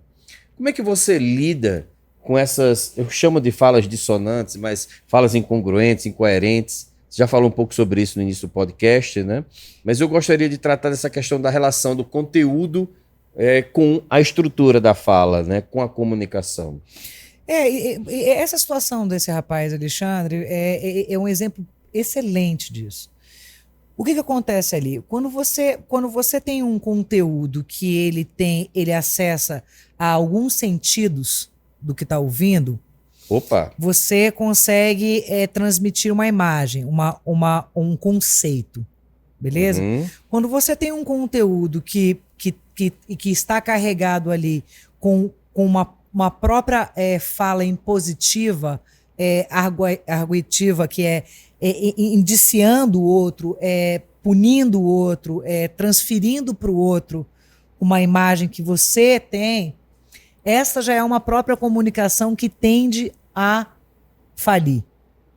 Como é que você lida com essas, eu chamo de falas dissonantes, mas falas incongruentes, incoerentes? Você já falou um pouco sobre isso no início do podcast, né? Mas eu gostaria de tratar dessa questão da relação do conteúdo com a estrutura da fala, né? Com a comunicação. Essa situação desse rapaz, Alexandre, é um exemplo excelente disso. O que acontece ali? Quando você tem um conteúdo que ele acessa a alguns sentidos do que está ouvindo, você consegue transmitir uma imagem, um conceito, beleza? Quando você tem um conteúdo que está carregado ali com uma própria fala impositiva, arguitiva, que indiciando o outro, punindo o outro, transferindo para o outro uma imagem que você tem, essa já é uma própria comunicação que tende a falir.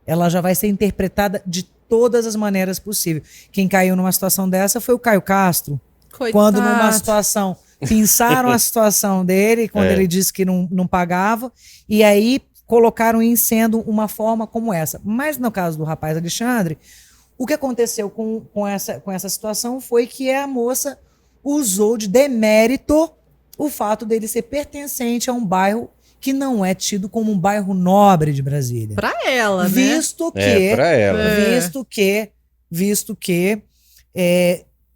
Ela já vai ser interpretada de todas as maneiras possíveis. Quem caiu numa situação dessa foi o Caio Castro. Coitado. Quando numa situação, pinçaram a situação dele, quando ele disse que não pagava, e aí colocaram em sendo uma forma como essa. Mas no caso do rapaz Alexandre, o que aconteceu com essa situação foi que a moça usou de demérito o fato dele ser pertencente a um bairro que não é tido como um bairro nobre de Brasília. Pra ela, né? Visto que, pra ela. visto que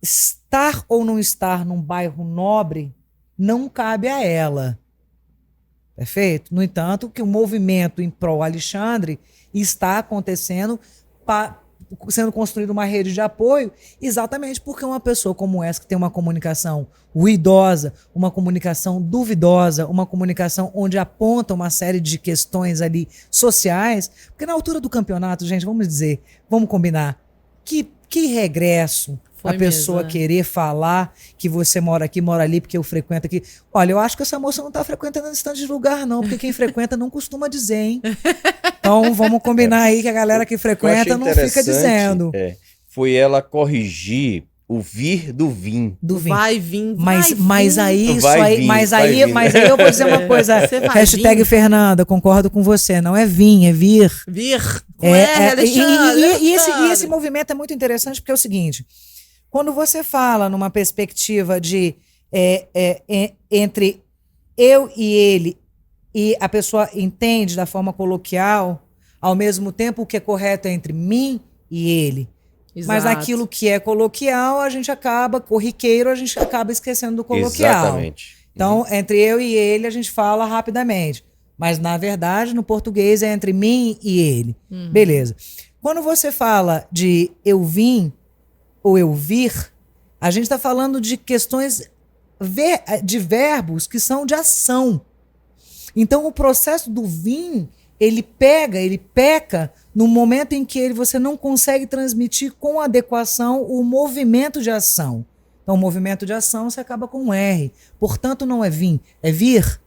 estar ou não estar num bairro nobre não cabe a ela. Perfeito? No entanto, que o movimento em prol Alexandre está acontecendo, sendo construída uma rede de apoio, exatamente porque uma pessoa como essa, que tem uma comunicação ruidosa, uma comunicação duvidosa, uma comunicação onde aponta uma série de questões ali sociais, porque na altura do campeonato, gente, vamos combinar, que regresso Foi a pessoa mesmo, né? querer falar que você mora aqui, mora ali, porque eu frequento aqui. Olha, eu acho que essa moça não está frequentando esse tanto de lugar, não, porque quem frequenta não costuma dizer, hein? Então, vamos combinar aí que a galera que frequenta não fica dizendo. Foi ela corrigir o vir do vim. Do vinho. Vai vir, Mas aí, isso Vai aí, vir, mas vai aí, vir. mas aí eu vou dizer uma coisa. Você vai Hashtag vir? Fernanda, concordo com você. Não é vir, é vir. Vir com Alexandre. E esse movimento é muito interessante porque é o seguinte: quando você fala numa perspectiva de entre eu e ele, e a pessoa entende da forma coloquial, ao mesmo tempo o que é correto é entre mim e ele. Mas Exato. naquilo que é coloquial, a gente acaba, corriqueiro, a gente acaba esquecendo do coloquial. Exatamente. Então, entre eu e ele, a gente fala rapidamente. Mas, na verdade, no português é entre mim e ele. Beleza. Quando você fala de eu vim ou eu vir, a gente está falando de questões de verbos que são de ação. Então, o processo do vir, ele peca no momento em que você não consegue transmitir com adequação o movimento de ação. Então, o movimento de ação você acaba com um R. Portanto, não é vir, é vir.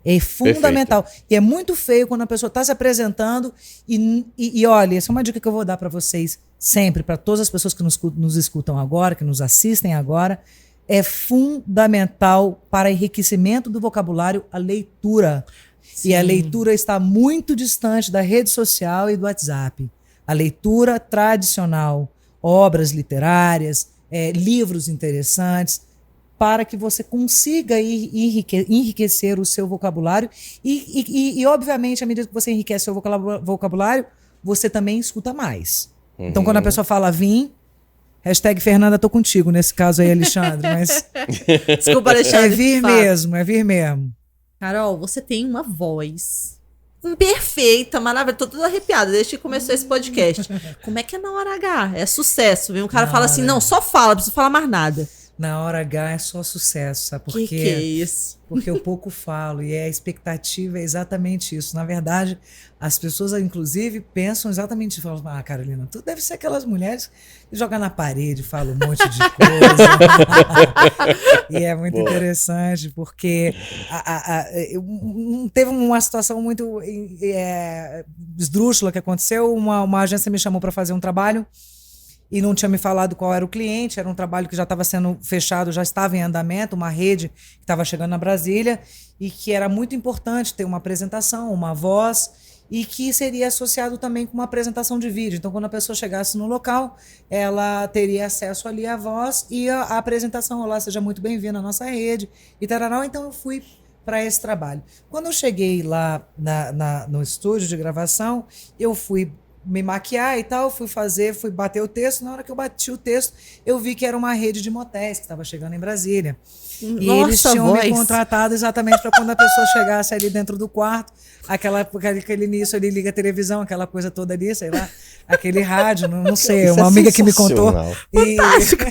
É fundamental. Perfeito. E é muito feio quando a pessoa está se apresentando e olha, essa é uma dica que eu vou dar para vocês sempre, para todas as pessoas que nos escutam agora, que nos assistem agora. É fundamental para enriquecimento do vocabulário a leitura. Sim. E a leitura está muito distante da rede social e do WhatsApp. A leitura tradicional, obras literárias, livros interessantes, para que você consiga enriquecer o seu vocabulário e, obviamente, à medida que você enriquece o seu vocabulário, você também escuta mais. Então, quando a pessoa fala vim, hashtag Fernanda, tô contigo, nesse caso aí, Alexandre, mas... Desculpa, Alexandre. É vir mesmo. Carol, você tem uma voz perfeita, maravilhosa. Tô toda arrepiada desde que começou esse podcast. Como é que é na hora H? É sucesso, viu? O cara fala assim, não, só fala, não precisa falar mais nada. Na hora H é só sucesso, sabe por quê? Que é isso? Porque eu pouco falo e a expectativa é exatamente isso. Na verdade, as pessoas, inclusive, pensam exatamente isso. Falam, Carolina, tu deve ser aquelas mulheres que jogam na parede, falam um monte de coisa. E é muito interessante, porque teve uma situação muito esdrúxula que aconteceu. Uma agência me chamou para fazer um trabalho e não tinha me falado qual era o cliente, era um trabalho que já estava sendo fechado, já estava em andamento, uma rede que estava chegando na Brasília e que era muito importante ter uma apresentação, uma voz e que seria associado também com uma apresentação de vídeo. Então, quando a pessoa chegasse no local, ela teria acesso ali à voz e a apresentação. Olá, seja muito bem-vindo à nossa rede e tarará. Então, eu fui para esse trabalho. Quando eu cheguei lá no estúdio de gravação, eu fui me maquiar e tal, fui bater o texto. Na hora que eu bati o texto, eu vi que era uma rede de motéis que estava chegando em Brasília. E eles tinham me contratado exatamente para quando a pessoa chegasse ali dentro do quarto, aquele início ali, liga a televisão, aquela coisa toda ali, sei lá, aquele rádio, não sei, uma amiga que me contou. Fantástico!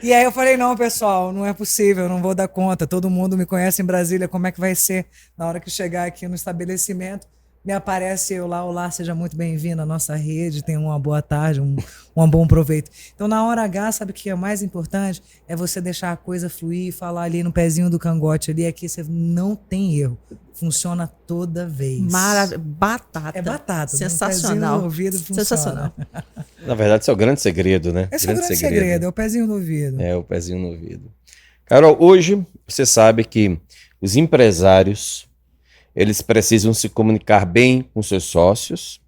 E aí eu falei, não, pessoal, não é possível, eu não vou dar conta, todo mundo me conhece em Brasília, como é que vai ser na hora que chegar aqui no estabelecimento? Me aparece eu lá, olá, seja muito bem-vindo à nossa rede, tenha uma boa tarde, um bom proveito. Então, na hora H, sabe o que é mais importante? É você deixar a coisa fluir, falar ali no pezinho do cangote ali, aqui você não tem erro. Funciona toda vez. Batata. É batata. Sensacional. No ouvido funciona. Sensacional. Na verdade, esse é o grande segredo, né? Esse é o grande segredo, é o pezinho no ouvido. É, o pezinho no ouvido. Carol, hoje você sabe que os empresários, eles precisam se comunicar bem com seus sócios,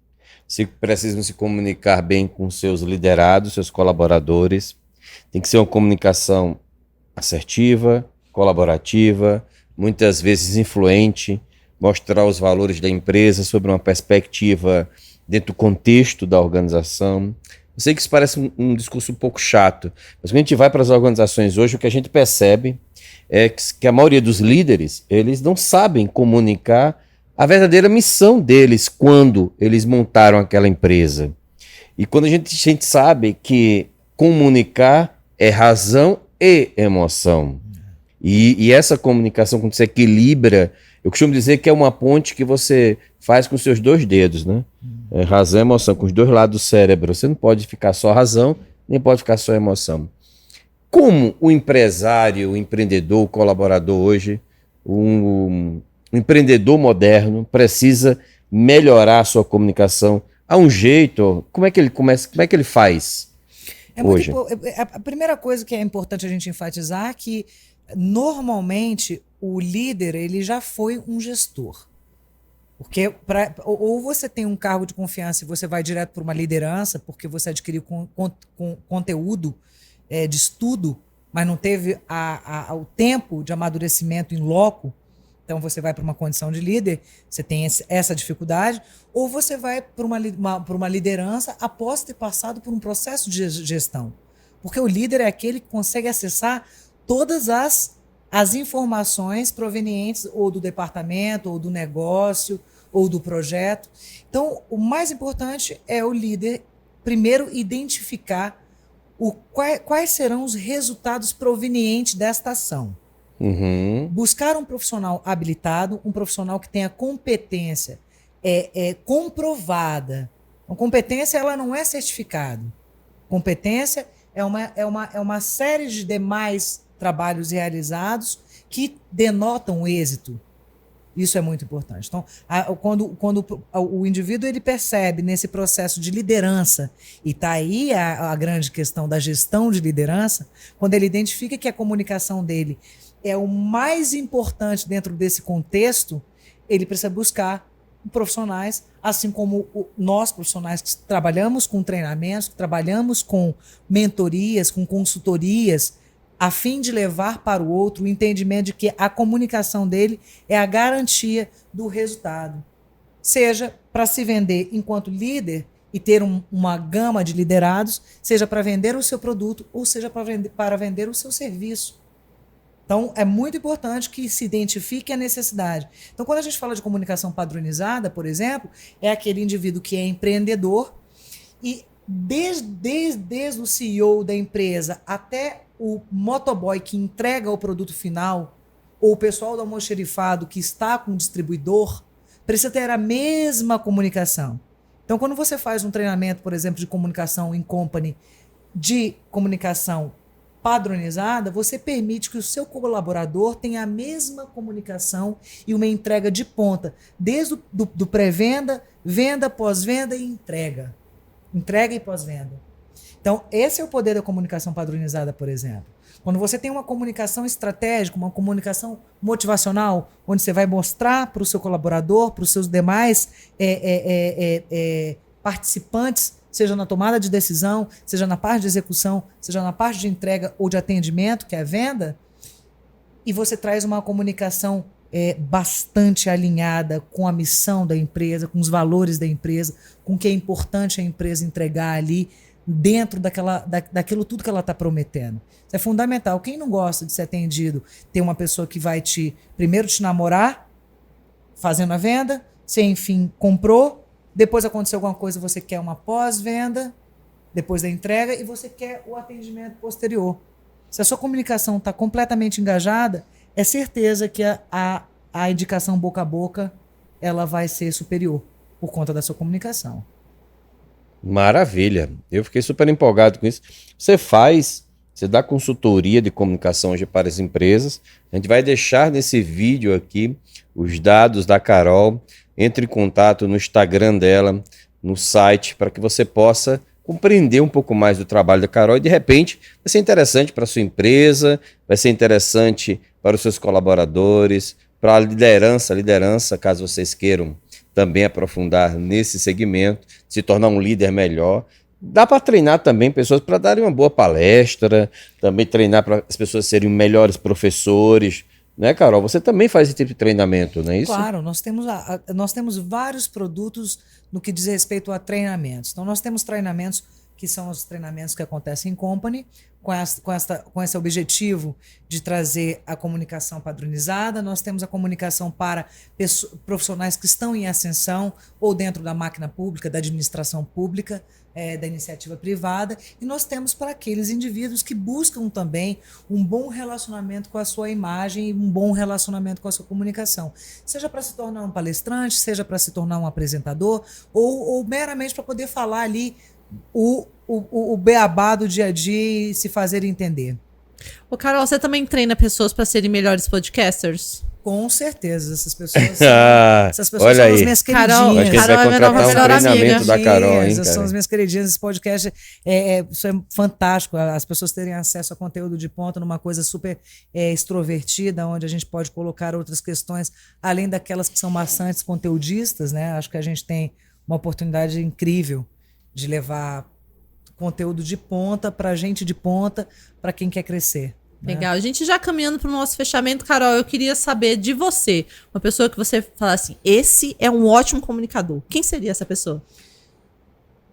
precisam se comunicar bem com seus liderados, seus colaboradores. Tem que ser uma comunicação assertiva, colaborativa, muitas vezes influente, mostrar os valores da empresa sobre uma perspectiva dentro do contexto da organização. Eu sei que isso parece um discurso um pouco chato, mas quando a gente vai para as organizações hoje, o que a gente percebe é que a maioria dos líderes, eles não sabem comunicar a verdadeira missão deles quando eles montaram aquela empresa. E quando a gente sabe que comunicar é razão e emoção. E essa comunicação, quando você equilibra, eu costumo dizer que é uma ponte que você faz com seus 2 dedos, né? Razão e emoção, com os 2 lados do cérebro. Você não pode ficar só razão, nem pode ficar só emoção. Como o empresário, o empreendedor, o colaborador hoje, o empreendedor moderno precisa melhorar a sua comunicação? Há um jeito? Como é que ele começa? Como é que ele faz hoje? A primeira coisa que é importante a gente enfatizar é que normalmente o líder ele já foi um gestor. Porque ou você tem um cargo de confiança e você vai direto para uma liderança, porque você adquiriu conteúdo de estudo, mas não teve o tempo de amadurecimento em loco, então você vai para uma condição de líder, você tem essa dificuldade, ou você vai para uma liderança após ter passado por um processo de gestão. Porque o líder é aquele que consegue acessar todas as informações provenientes ou do departamento, ou do negócio, ou do projeto. Então, o mais importante é o líder, primeiro, identificar quais serão os resultados provenientes desta ação. Buscar um profissional habilitado, um profissional que tenha competência comprovada. A competência ela não é certificado. Competência é uma série de demais trabalhos realizados que denotam êxito. Isso é muito importante. Então, quando o indivíduo ele percebe nesse processo de liderança, e está aí a grande questão da gestão de liderança, quando ele identifica que a comunicação dele é o mais importante dentro desse contexto, ele precisa buscar profissionais, assim como nós profissionais que trabalhamos com treinamentos, que trabalhamos com mentorias, com consultorias, a fim de levar para o outro o entendimento de que a comunicação dele é a garantia do resultado. Seja para se vender enquanto líder e ter uma gama de liderados, seja para vender o seu produto ou seja para vender o seu serviço. Então, é muito importante que se identifique a necessidade. Então, quando a gente fala de comunicação padronizada, por exemplo, é aquele indivíduo que é empreendedor e desde o CEO da empresa até o motoboy que entrega o produto final ou o pessoal do almoxerifado que está com o distribuidor precisa ter a mesma comunicação. Então, quando você faz um treinamento, por exemplo, de comunicação em company, de comunicação padronizada, você permite que o seu colaborador tenha a mesma comunicação e uma entrega de ponta, desde do pré-venda, venda, pós-venda e entrega. Entrega e pós-venda. Então, esse é o poder da comunicação padronizada, por exemplo. Quando você tem uma comunicação estratégica, uma comunicação motivacional, onde você vai mostrar para o seu colaborador, para os seus demais participantes, seja na tomada de decisão, seja na parte de execução, seja na parte de entrega ou de atendimento, que é a venda, e você traz uma comunicação bastante alinhada com a missão da empresa, com os valores da empresa, com o que é importante a empresa entregar ali, dentro daquilo tudo que ela está prometendo. Isso é fundamental. Quem não gosta de ser atendido, ter uma pessoa que vai primeiro te namorar, fazendo a venda, você enfim comprou, depois aconteceu alguma coisa, você quer uma pós-venda, depois da entrega, e você quer o atendimento posterior. Se a sua comunicação está completamente engajada, é certeza que a indicação boca a boca ela vai ser superior por conta da sua comunicação. Maravilha, eu fiquei super empolgado com isso. Você dá consultoria de comunicação hoje para as empresas. A gente vai deixar nesse vídeo aqui os dados da Carol. Entre em contato no Instagram dela, no site, para que você possa compreender um pouco mais do trabalho da Carol e de repente vai ser interessante para a sua empresa, vai ser interessante para os seus colaboradores, para a liderança, caso vocês queiram também aprofundar nesse segmento, se tornar um líder melhor. Dá para treinar também pessoas para darem uma boa palestra, também treinar para as pessoas serem melhores professores, né, Carol? Você também faz esse tipo de treinamento, não é isso? Claro, nós temos vários produtos no que diz respeito a treinamentos. Então, nós temos treinamentos que são os treinamentos que acontecem em company, com esse objetivo de trazer a comunicação padronizada. Nós temos a comunicação para profissionais que estão em ascensão ou dentro da máquina pública, da administração pública, da iniciativa privada. E nós temos para aqueles indivíduos que buscam também um bom relacionamento com a sua imagem e um bom relacionamento com a sua comunicação. Seja para se tornar um palestrante, seja para se tornar um apresentador ou meramente para poder falar ali o beabá do dia a dia e se fazer entender. Ô, Carol, você também treina pessoas para serem melhores podcasters? Com certeza, essas pessoas olha são aí. as minhas Carol, queridinhas. Acho que ele Carol vai é minha nova contratar um melhor treinamento amiga. da Carol, hein, Essas são cara? as minhas queridinhas. Esse podcast, isso é fantástico. As pessoas terem acesso a conteúdo de ponta numa coisa super extrovertida, onde a gente pode colocar outras questões, além daquelas que são maçantes conteudistas, né? Acho que a gente tem uma oportunidade incrível de levar conteúdo de ponta para gente de ponta, para quem quer crescer. Legal. A gente já caminhando para o nosso fechamento, Carol, eu queria saber de você, uma pessoa que você fala assim, esse é um ótimo comunicador. Quem seria essa pessoa?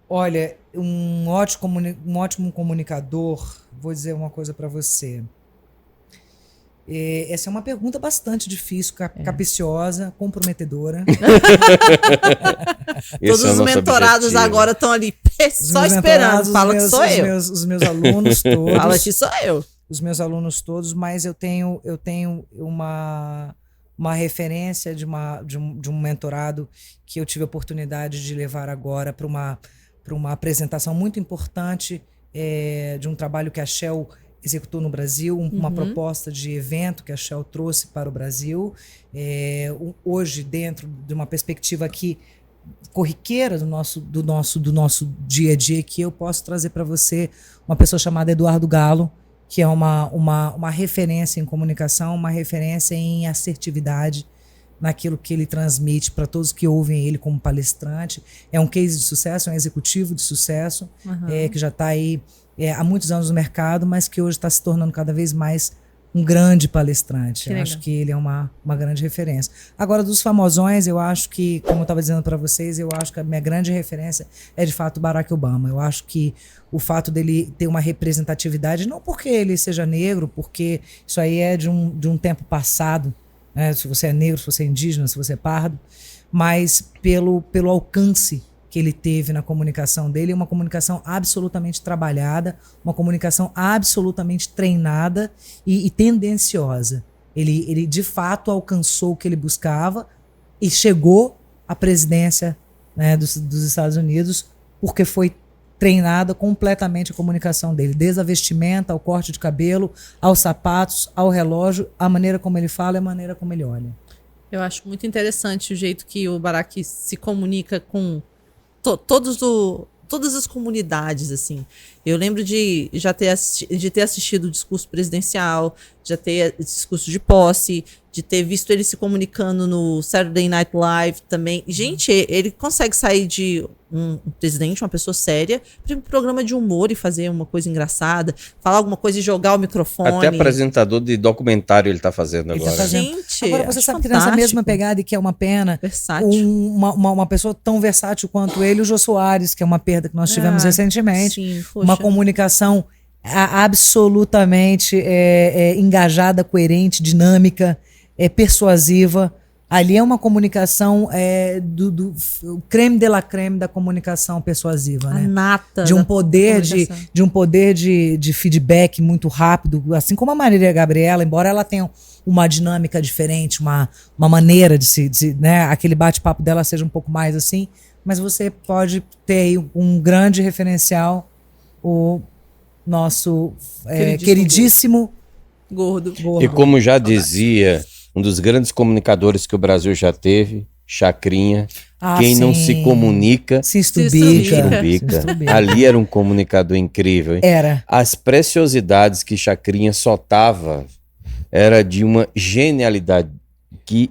Olha, um ótimo comunicador, vou dizer uma coisa para você. Essa é uma pergunta bastante difícil, capiciosa, comprometedora. Todos os mentorados agora estão ali só esperando. Fala que sou eu. Os meus alunos todos. Fala que sou eu. Os meus alunos todos, mas eu tenho uma referência de um mentorado que eu tive a oportunidade de levar agora para uma apresentação muito importante de um trabalho que a Shell executou no Brasil, uma proposta de evento que a Shell trouxe para o Brasil. Hoje, dentro de uma perspectiva aqui corriqueira do nosso dia a dia, que eu posso trazer para você uma pessoa chamada Eduardo Galo, que é uma referência em comunicação, uma referência em assertividade naquilo que ele transmite para todos que ouvem ele como palestrante. É um case de sucesso, é um executivo de sucesso, que já está aí há muitos anos no mercado, mas que hoje está se tornando cada vez mais um grande palestrante. Eu acho que ele é uma grande referência. Agora, dos famosões, eu acho que, como eu estava dizendo para vocês, eu acho que a minha grande referência é, de fato, Barack Obama. Eu acho que o fato dele ter uma representatividade, não porque ele seja negro, porque isso aí é de um tempo passado, né? Se você é negro, se você é indígena, se você é pardo, mas pelo alcance que ele teve na comunicação dele, uma comunicação absolutamente trabalhada, uma comunicação absolutamente treinada e tendenciosa. Ele de fato alcançou o que ele buscava e chegou à presidência, né, dos Estados Unidos porque foi treinada completamente a comunicação dele, desde a vestimenta, ao corte de cabelo, aos sapatos, ao relógio, a maneira como ele fala e a maneira como ele olha. Eu acho muito interessante o jeito que o Barack se comunica com todas as comunidades, assim. Eu lembro de ter assistido o discurso presidencial, já ter discurso de posse, de ter visto ele se comunicando no Saturday Night Live também. Gente, ele consegue sair de um presidente, uma pessoa séria, para um programa de humor e fazer uma coisa engraçada, falar alguma coisa e jogar o microfone. Até apresentador de documentário ele tá fazendo agora. Gente, agora você sabe que nessa mesma pegada, e que é uma pena, uma pessoa tão versátil quanto ele, o Jô Soares, que é uma perda que nós tivemos recentemente. Sim, uma comunicação absolutamente engajada, coerente, dinâmica, persuasiva. Ali é uma comunicação do creme de la creme da comunicação persuasiva, né? Nata de um poder de feedback muito rápido, assim como a Marília Gabriela, embora ela tenha uma dinâmica diferente, uma maneira né, aquele bate-papo dela seja um pouco mais assim, mas você pode ter aí um grande referencial, o nosso queridíssimo gordo. E como já dizia um dos grandes comunicadores que o Brasil já teve, Chacrinha, quem não se comunica se estrubica. Ali era um comunicador incrível, hein? Era. As preciosidades que Chacrinha soltava era de uma genialidade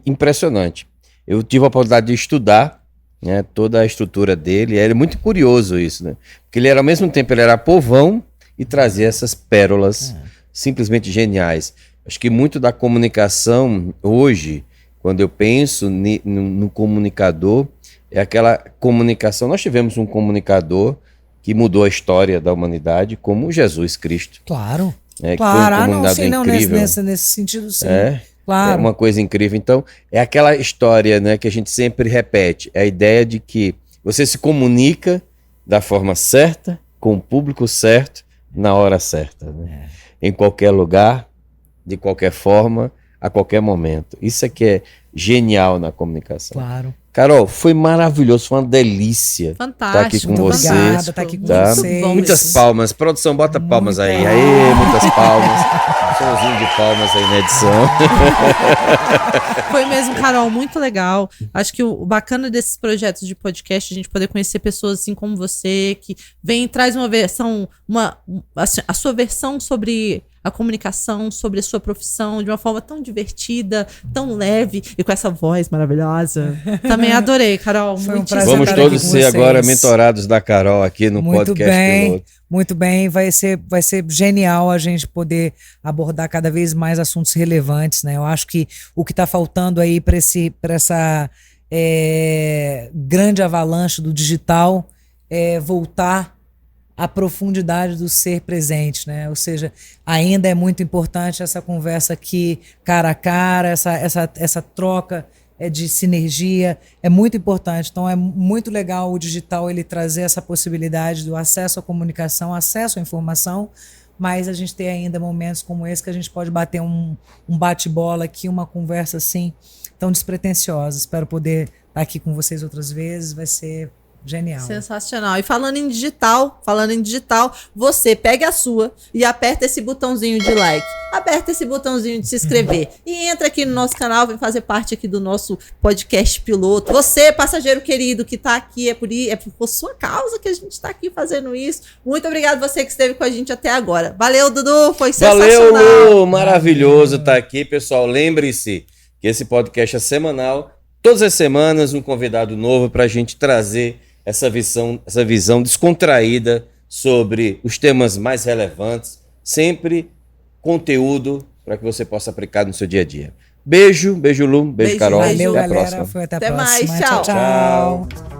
impressionante. Eu tive a oportunidade de estudar né, toda a estrutura dele. Era muito curioso isso, né? Porque ele era, ao mesmo tempo, ele era povão e trazia essas pérolas simplesmente geniais. Acho que muito da comunicação hoje, quando eu penso no comunicador, é aquela comunicação. Nós tivemos um comunicador que mudou a história da humanidade, como Jesus Cristo. Claro. Claro, Não, nesse sentido, sim. Claro. É uma coisa incrível. Então, é aquela história, né, que a gente sempre repete, é a ideia de que você se comunica da forma certa, com o público certo, na hora certa. Né? Em qualquer lugar, de qualquer forma, a qualquer momento. Isso é que é genial na comunicação. Claro. Carol, foi maravilhoso, foi uma delícia. Fantástico. Estar aqui com você. Obrigada, estar aqui com vocês. Muitas palmas. Produção, bota palmas aí. Aê, muitas palmas. Somzinho de palmas aí na edição. Foi mesmo, Carol, muito legal. Acho que o bacana desses projetos de podcast é a gente poder conhecer pessoas assim como você, que vem e traz uma versão, a sua versão sobre a comunicação, sobre a sua profissão, de uma forma tão divertida, tão leve, e com essa voz maravilhosa. Também adorei, Carol. Vamos todos ser agora mentorados da Carol aqui no podcast Piloto. Muito bem, vai ser genial a gente poder abordar cada vez mais assuntos relevantes, né? Eu acho que o que está faltando aí para essa grande avalanche do digital é voltar à profundidade do ser presente, né? Ou seja, ainda é muito importante essa conversa aqui cara a cara, essa troca de sinergia, é muito importante. Então é muito legal o digital ele trazer essa possibilidade do acesso à comunicação, acesso à informação, mas a gente tem ainda momentos como esse que a gente pode bater um bate-bola aqui, uma conversa assim tão despretensiosa. Espero poder estar aqui com vocês outras vezes, vai ser genial. Sensacional. E falando em digital, você pega a sua e aperta esse botãozinho de like, aperta esse botãozinho de se inscrever e entra aqui no nosso canal, vem fazer parte aqui do nosso podcast piloto. Você, passageiro querido que tá aqui, é por sua causa que a gente tá aqui fazendo isso. Muito obrigado você que esteve com a gente até agora. Valeu, Dudu, foi sensacional. Valeu, Lu, maravilhoso estar aqui, pessoal. Lembre-se que esse podcast é semanal, todas as semanas um convidado novo para a gente trazer essa visão descontraída sobre os temas mais relevantes, sempre conteúdo para que você possa aplicar no seu dia a dia. Beijo, Lu, beijo, Carol. Valeu, até a galera. próxima. Foi até a próxima. Mais, tchau. tchau.